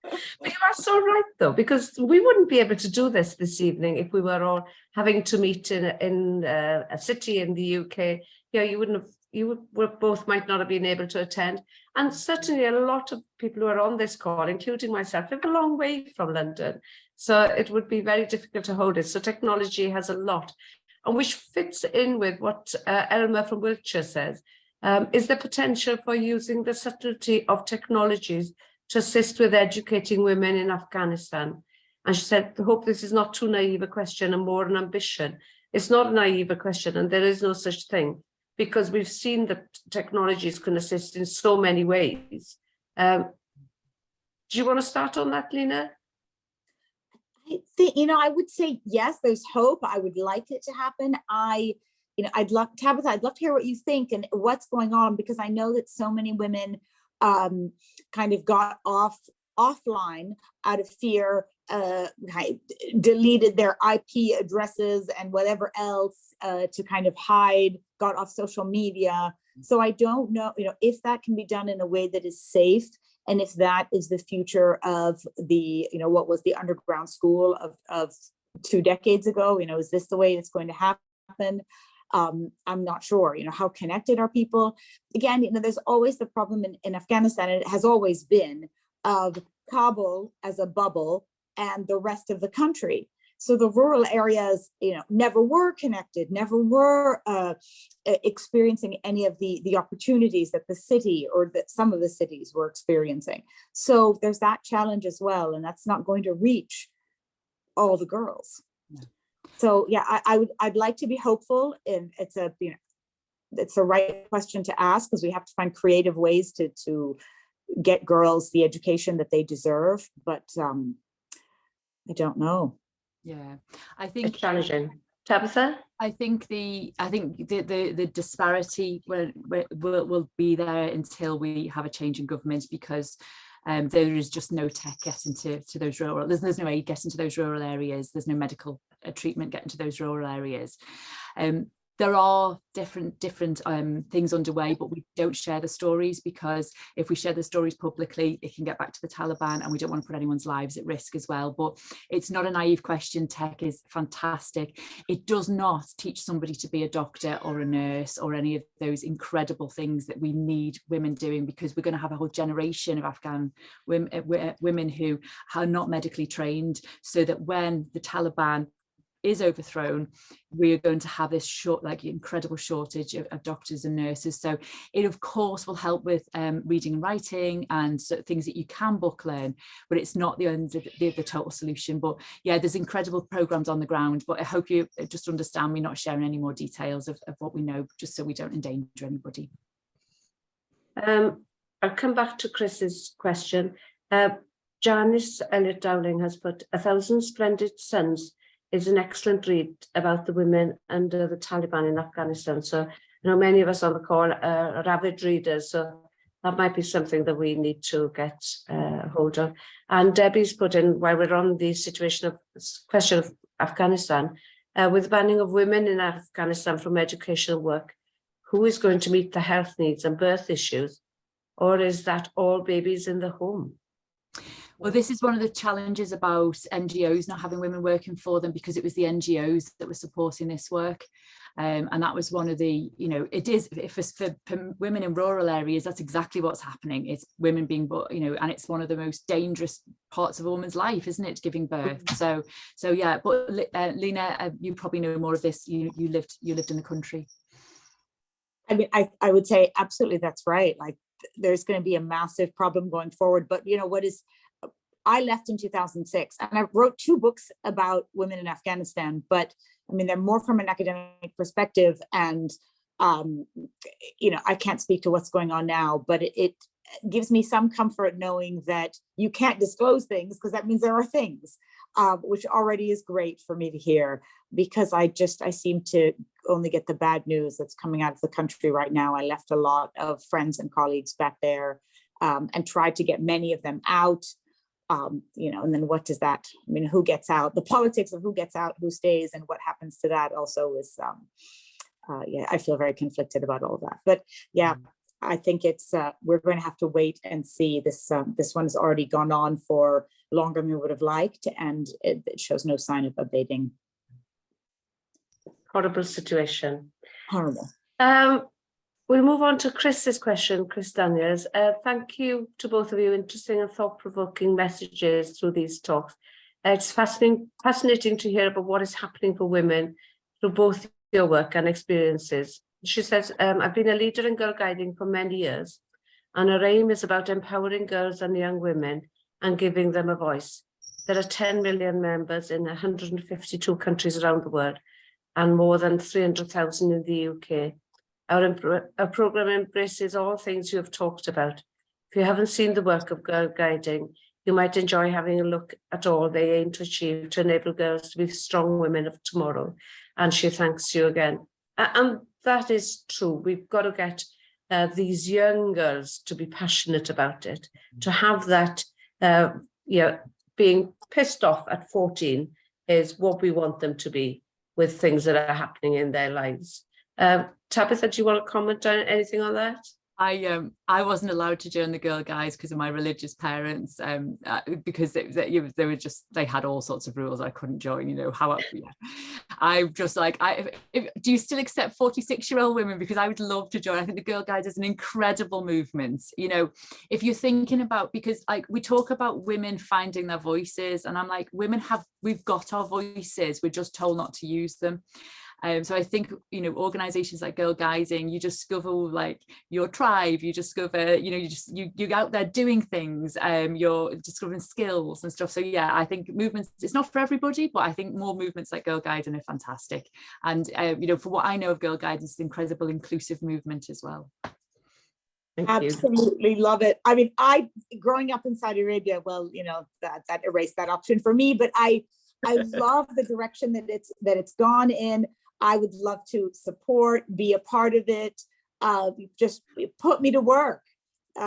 But you are so right though, because we wouldn't be able to do this evening if we were all having to meet in a city in the UK. Yeah, you both might not have been able to attend. And certainly a lot of people who are on this call, including myself, live a long way from London. So it would be very difficult to hold it. So technology has a lot, and which fits in with what Elmer from Wiltshire says. Is there potential for using the subtlety of technologies to assist with educating women in Afghanistan? And she said, I hope this is not too naive a question and more an ambition. It's not a naive a question, and there is no such thing, because we've seen that technologies can assist in so many ways. Do you want to start on that, Lina? I think, you know, I would say yes, there's hope. I would like it to happen. Tabitha, I'd love to hear what you think and what's going on, because I know that so many women kind of got offline out of fear, deleted their IP addresses and whatever else to kind of hide, got off social media. So I don't know, you know, if that can be done in a way that is safe, and if that is the future of the, you know, what was the underground school of 2 decades ago. You know, is this the way it's going to happen? I'm not sure. You know, how connected are people? Again, you know, there's always the problem in Afghanistan, and it has always been, of Kabul as a bubble and the rest of the country. So the rural areas, you know, never were connected, never were experiencing any of the opportunities that the city or that some of the cities were experiencing. So there's that challenge as well, and that's not going to reach all the girls. Yeah. So yeah, I'd like to be hopeful, and it's a, you know, it's a right question to ask, because we have to find creative ways to get girls the education that they deserve. But I don't know. Yeah, I think it's challenging. Tabitha? I think the disparity will be there until we have a change in government, because there is just no tech getting to those rural, there's no aid getting to those rural areas, there's no medical treatment getting to those rural areas. There are different things underway, but we don't share the stories, because if we share the stories publicly, it can get back to the Taliban, and we don't want to put anyone's lives at risk as well. But it's not a naive question. Tech is fantastic. It does not teach somebody to be a doctor or a nurse or any of those incredible things that we need women doing, because we're going to have a whole generation of Afghan women who are not medically trained, so that when the Taliban is overthrown, we are going to have this incredible shortage of doctors and nurses. So it of course will help with reading and writing and things that you can book learn, but it's not the total solution. But yeah, there's incredible programs on the ground, but I hope you just understand we're not sharing any more details of what we know, just so we don't endanger anybody. I'll come back to Chris's question. Janice Elliott Dowling has put, 1,000 Splendid Suns is an excellent read about the women under the Taliban in Afghanistan. So, you know, many of us on the call are avid readers. So that might be something that we need to get hold of. And Debbie's put in, while we're on the question of Afghanistan, with banning of women in Afghanistan from educational work, who is going to meet the health needs and birth issues? Or is that all babies in the home? Well, this is one of the challenges about NGOs not having women working for them, because it was the NGOs that were supporting this work. And that was one of the, you know, it is for women in rural areas, that's exactly what's happening. It's women being, you know, and it's one of the most dangerous parts of a woman's life, isn't it, giving birth? So yeah, but Lina, you probably know more of this. You lived in the country. I mean, I would say absolutely, that's right. Like, there's going to be a massive problem going forward. But you know what is, I left in 2006 and I wrote 2 books about women in Afghanistan, but I mean, they're more from an academic perspective, and you know, I can't speak to what's going on now, but it gives me some comfort knowing that you can't disclose things, because that means there are things, which already is great for me to hear, because I seem to only get the bad news that's coming out of the country right now. I left a lot of friends and colleagues back there, and tried to get many of them out. You know, and then what does that, I mean, who gets out? The politics of who gets out, who stays, and what happens to that also is, yeah, I feel very conflicted about all that. But yeah, I think it's, we're going to have to wait and see. This one has already gone on for longer than we would have liked, and it shows no sign of abating. Horrible situation. Horrible. We'll move on to Chris's question, Chris Daniels. Thank you to both of you. Interesting and thought-provoking messages through these talks. It's fascinating to hear about what is happening for women through both your work and experiences. She says, I've been a leader in Girl Guiding for many years, and our aim is about empowering girls and young women and giving them a voice. There are 10 million members in 152 countries around the world, and more than 300,000 in the UK. Our program embraces all things you have talked about. If you haven't seen the work of Girl Guiding, you might enjoy having a look at all they aim to achieve to enable girls to be strong women of tomorrow. And she thanks you again. And that is true. We've got to get these young girls to be passionate about it, to have that, you know, being pissed off at 14 is what we want them to be with things that are happening in their lives. Tabitha, do you want to comment on anything on that? I wasn't allowed to join the Girl Guides because of my religious parents, because they were just, they had all sorts of rules. I couldn't join, you know. How yeah. I'm just like, do you still accept 46-year-old women? Because I would love to join. I think the Girl Guides is an incredible movement. You know, if you're thinking about, because like we talk about women finding their voices, and I'm like, we've got our voices. We're just told not to use them. So I think, you know, organizations like Girl Guiding, you discover like your tribe, you discover, you know, you're out there doing things, you're discovering skills and stuff. So yeah, I think movements, it's not for everybody, but I think more movements like Girl Guiding are fantastic. And, you know, for what I know of Girl Guiding, it's an incredible inclusive movement as well. Absolutely love it. I mean, growing up in Saudi Arabia, well, you know, that erased that option for me, but I love the direction that it's gone in. I would love to support, be a part of it. Just put me to work. You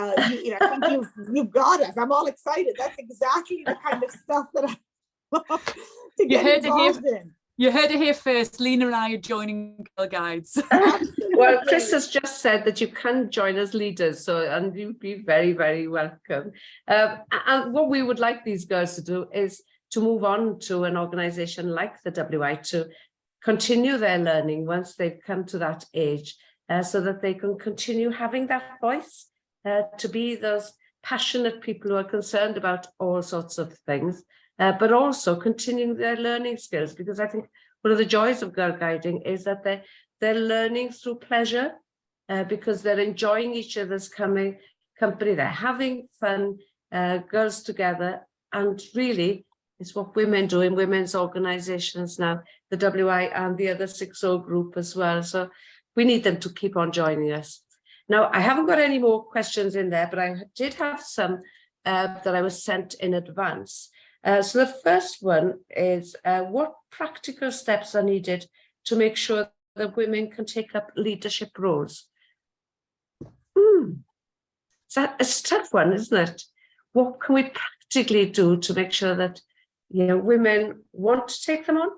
know, I think you've got us. I'm all excited. That's exactly the kind of stuff that I love to get involved in. You heard it here first. Lina and I are joining Girl Guides. Well, Chris has just said that you can join as leaders, and you'd be very, very welcome. And what we would like these girls to do is to move on to an organisation like the WI to continue their learning once they've come to that age, so that they can continue having that voice, to be those passionate people who are concerned about all sorts of things, but also continuing their learning skills. Because I think one of the joys of Girl Guiding is that they're learning through pleasure, because they're enjoying each other's company, they're having fun, girls together, and really it's what women do in women's organisations now, the WI and the other 6O group as well. So we need them to keep on joining us. Now, I haven't got any more questions in there, but I did have some that I was sent in advance. So the first one is, what practical steps are needed to make sure that women can take up leadership roles? it's a tough one, isn't it? What can we practically do to make sure that, you know, women want to take them on,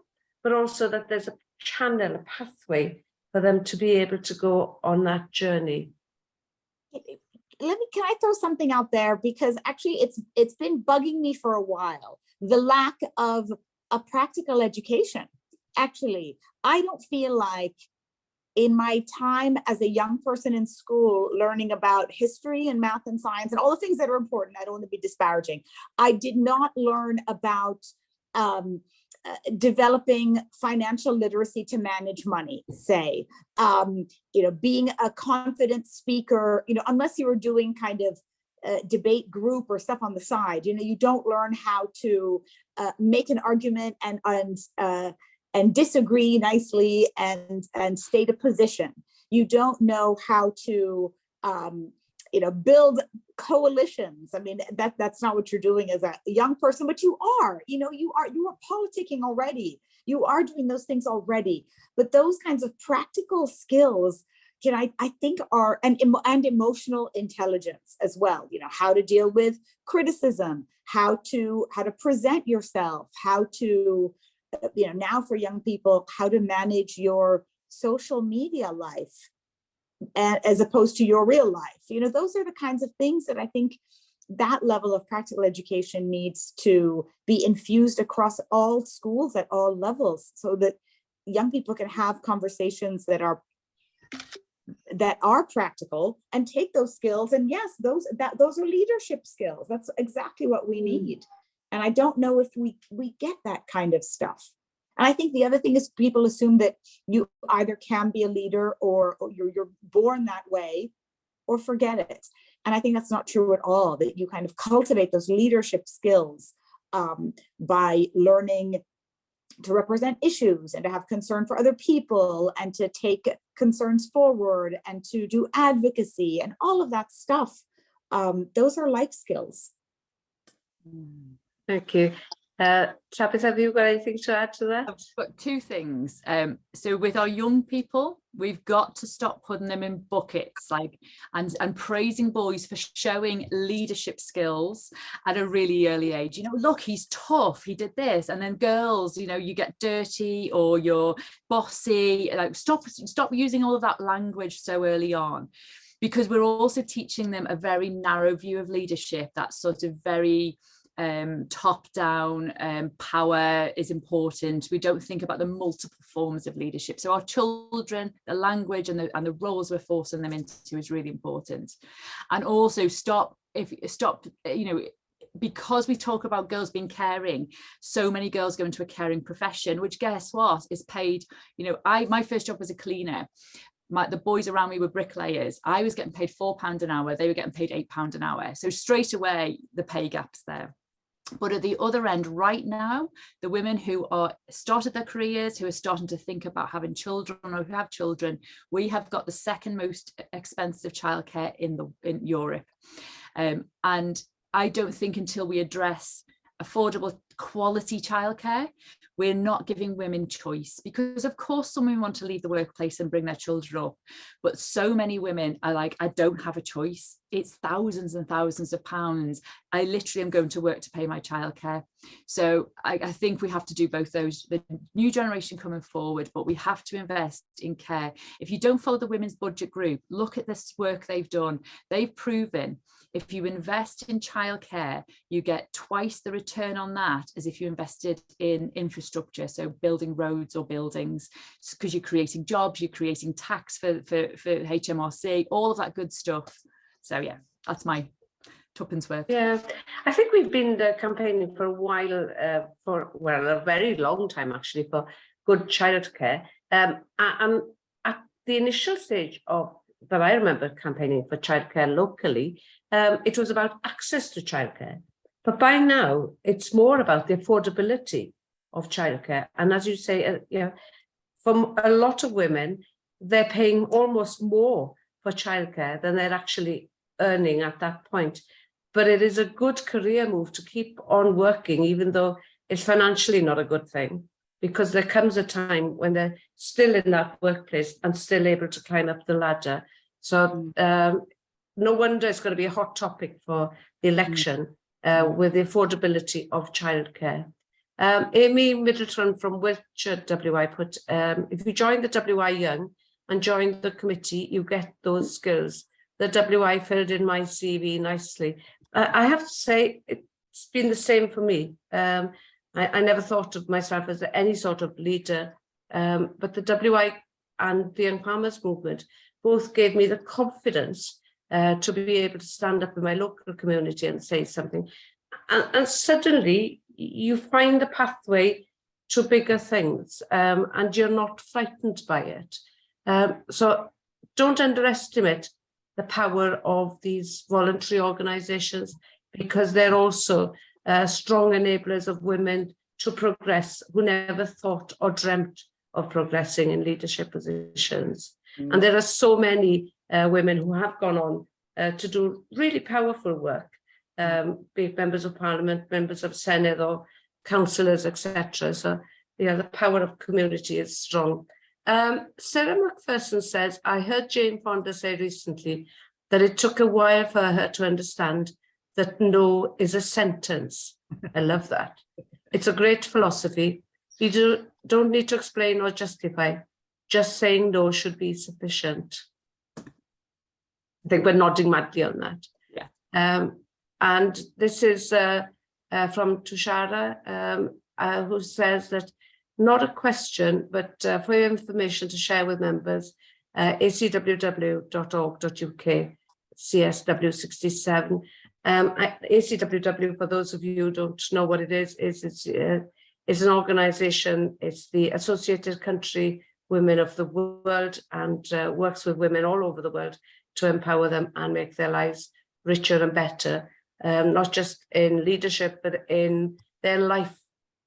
but also that there's a channel, a pathway for them to be able to go on that journey? Can I throw something out there? Because actually it's been bugging me for a while, the lack of a practical education. Actually, I don't feel like in my time as a young person in school, learning about history and math and science and all the things that are important, I don't want to be disparaging, I did not learn about developing financial literacy to manage money, say, you know, being a confident speaker, you know, unless you were doing kind of debate group or stuff on the side, you know, you don't learn how to make an argument and disagree nicely and state a position. You don't know how to, you know, build coalitions. I mean, that's not what you're doing as a young person, but you are, you know, you are politicking already. You are doing those things already. But those kinds of practical skills I think are, and emotional intelligence as well, you know, how to deal with criticism, how to present yourself, how to, you know, now for young people, how to manage your social media life as opposed to your real life. You know, those are the kinds of things that I think that level of practical education needs to be infused across all schools at all levels, so that young people can have conversations that are practical and take those skills. And yes, those are leadership skills. That's exactly what we need. And I don't know if we get that kind of stuff. And I think the other thing is people assume that you either can be a leader or you're born that way, or forget it. And I think that's not true at all, that you kind of cultivate those leadership skills by learning to represent issues and to have concern for other people and to take concerns forward and to do advocacy and all of that stuff. Those are life skills. Thank you. Tabitha, have you got anything to add to that? I've got two things. So with our young people, we've got to stop putting them in buckets, like and praising boys for showing leadership skills at a really early age. You know, look, he's tough, he did this. And then girls, you know, you get dirty or you're bossy. Like stop using all of that language so early on, because we're also teaching them a very narrow view of leadership. That's sort of very top down. Power is important. We don't think about the multiple forms of leadership. So our children, the language and the roles we're forcing them into is really important. And also stop, you know, because we talk about girls being caring, so many girls go into a caring profession, which guess what, is paid. You know, my first job was a cleaner. The boys around me were bricklayers. I was getting paid £4 an hour. They were getting paid £8 an hour. So straight away, the pay gap's there. But at the other end right now, the women who are started their careers, who are starting to think about having children or who have children, we have got the second most expensive childcare in Europe. And I don't think until we address affordable quality childcare, we're not giving women choice, because of course some women want to leave the workplace and bring their children up, but so many women are like, I don't have a choice. It's thousands and thousands of pounds. I literally am going to work to pay my childcare. So I think we have to do both those, the new generation coming forward, but we have to invest in care. If you don't follow the Women's Budget Group, look at this work they've done. They've proven if you invest in childcare, you get twice the return on that as if you invested in infrastructure, so building roads or buildings, because you're creating jobs, you're creating tax for HMRC, all of that good stuff. So yeah, that's my tuppence worth. Yeah, I think we've been campaigning for a while, a very long time actually, for good childcare. And at the initial stage that I remember campaigning for childcare locally, it was about access to childcare. But by now, it's more about the affordability of childcare. And as you say, you know, for a lot of women, they're paying almost more for childcare than they're actually earning at that point. But it is a good career move to keep on working, even though it's financially not a good thing, because there comes a time when they're still in that workplace and still able to climb up the ladder. So no wonder it's going to be a hot topic for the election with the affordability of childcare. Amy Middleton from Wiltshire WI put, if you join the WI Young and join the committee, you get those skills. The WI filled in my CV nicely. I have to say, it's been the same for me. I never thought of myself as any sort of leader, but the WI and the Young Farmers Movement both gave me the confidence to be able to stand up in my local community and say something. And suddenly you find a pathway to bigger things, and you're not frightened by it. So don't underestimate the power of these voluntary organisations, because they're also strong enablers of women to progress who never thought or dreamt of progressing in leadership positions. And there are so many women who have gone on to do really powerful work, be it members of parliament, members of Senate or councillors, etc. So yeah, the power of community is strong. Sarah McPherson says, I heard Jane Fonda say recently that it took a while for her to understand that no is a sentence. I love that. It's a great philosophy. You don't need to explain or justify. Just saying no should be sufficient. I think we're nodding madly on that. Yeah. And this is from Tushara, who says that not a question, but for your information to share with members, acww.org.uk, CSW67. ACWW, for those of you who don't know what it is an organisation. It's the Associated Country Women of the World, and works with women all over the world to empower them and make their lives richer and better, not just in leadership, but in their life,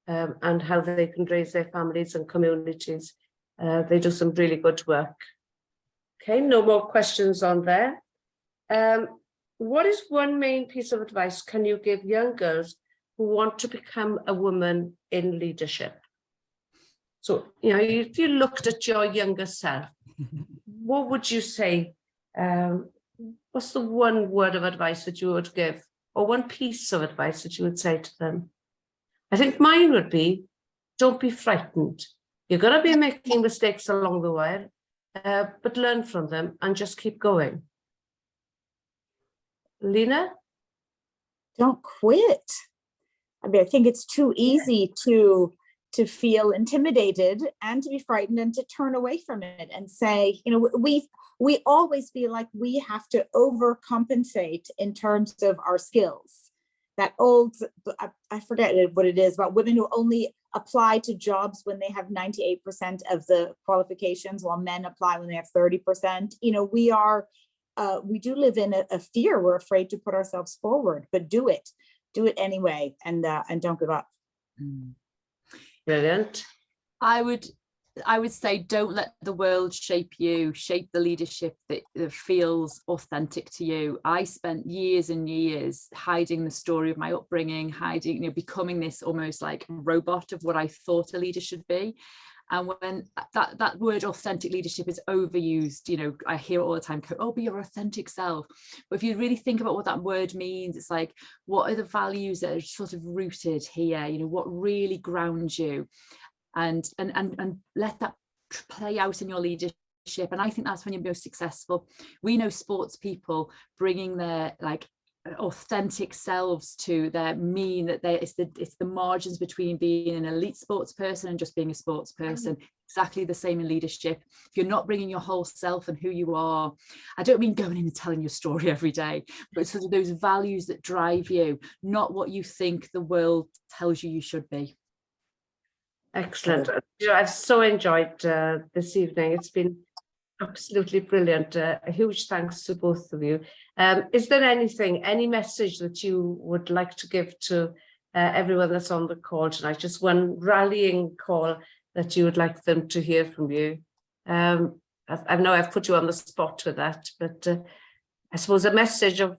and how they can raise their families and communities. They do some really good work. Okay, no more questions on there. What is one main piece of advice can you give young girls who want to become a woman in leadership? So, you know, if you looked at your younger self, what would you say? What's the one word of advice that you would give, or one piece of advice that you would say to them? I think mine would be, don't be frightened. You're going to be making mistakes along the way, but learn from them and just keep going. Lina? Don't quit. I mean, I think it's too easy to feel intimidated and to be frightened and to turn away from it and say, you know, we always feel like we have to overcompensate in terms of our skills. That old, I forget what it is, about women who only apply to jobs when they have 98% of the qualifications, while men apply when they have 30%. You know, we do live in a fear. We're afraid to put ourselves forward, but do it anyway, and don't give up. Brilliant. I would say, don't let the world shape you, shape the leadership that feels authentic to you. I spent years and years hiding the story of my upbringing, hiding, you know, becoming this almost like robot of what I thought a leader should be. And when that word authentic leadership is overused, you know, I hear it all the time, oh, be your authentic self. But if you really think about what that word means, it's like, what are the values that are sort of rooted here? You know, what really grounds you? And let that play out in your leadership. And I think that's when you're most successful. We know sports people bringing their like authentic selves to their mean that it's the margins between being an elite sports person and just being a sports person. Exactly the same in leadership. If you're not bringing your whole self and who you are, I don't mean going in and telling your story every day, but sort of those values that drive you, not what you think the world tells you should be. Excellent. You know, I've so enjoyed this evening. It's been absolutely brilliant. A huge thanks to both of you. Is there any message that you would like to give to everyone that's on the call tonight? Just one rallying call that you would like them to hear from you? I know I've put you on the spot with that, but I suppose a message of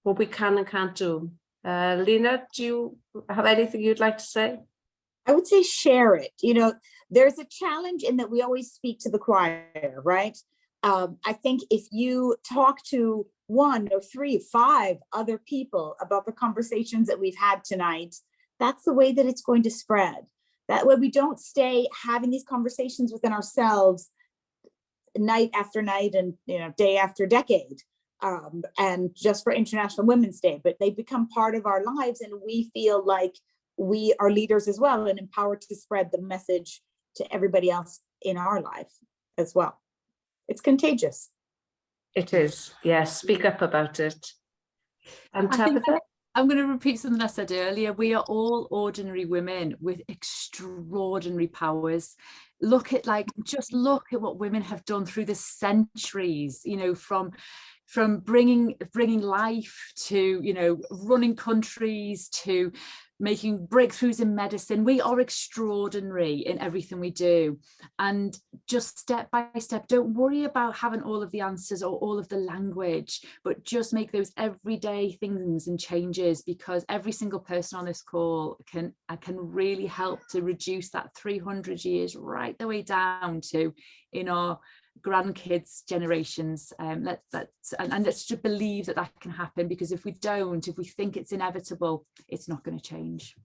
what we can and can't do. Lina, do you have anything you'd like to say? I would say share it. You know, there's a challenge in that we always speak to the choir, right? I think if you talk to 1 or 3, 5 other people about the conversations that we've had tonight, that's the way that it's going to spread. That way we don't stay having these conversations within ourselves night after night and day after decade, and just for International Women's Day, but they become part of our lives, and we feel like we are leaders as well and empowered to spread the message to everybody else in our life as well. It's contagious. It is, yes. Speak up about it. And I think Tabitha? I'm going to repeat something I said earlier. We are all ordinary women with extraordinary powers. Just look at what women have done through the centuries, from bringing life to, running countries, to making breakthroughs in medicine. We are extraordinary in everything we do. And just step by step, don't worry about having all of the answers or all of the language, but just make those everyday things and changes, because every single person on this call can really help to reduce that 300 years right the way down to in our grandkids' generations. Let's just believe that can happen, because if we think it's inevitable, it's not going to change.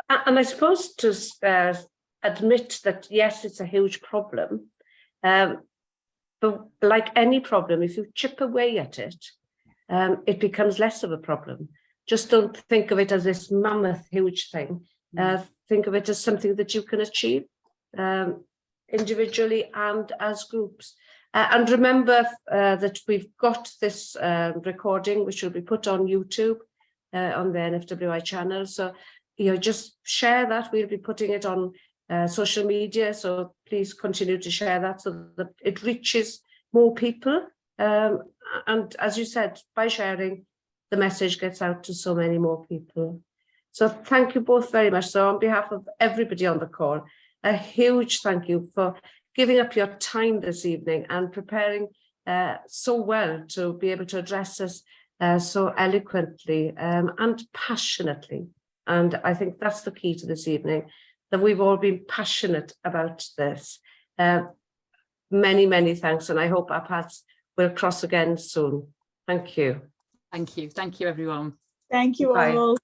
And I suppose to admit that, yes, it's a huge problem, but like any problem, if you chip away at it, it becomes less of a problem. Just don't think of it as this mammoth huge thing. Think of it as something that you can achieve individually and as groups. And remember that we've got this recording, which will be put on YouTube on the NFWI channel. So, just share that. We'll be putting it on social media. So please continue to share that so that it reaches more people. And as you said, by sharing, the message gets out to so many more people. So thank you both very much. So on behalf of everybody on the call, a huge thank you for giving up your time this evening and preparing so well to be able to address us so eloquently and passionately. And I think that's the key to this evening, that we've all been passionate about this. Many, many thanks. And I hope our paths will cross again soon. Thank you. Thank you. Thank you, everyone. Thank you Bye. all.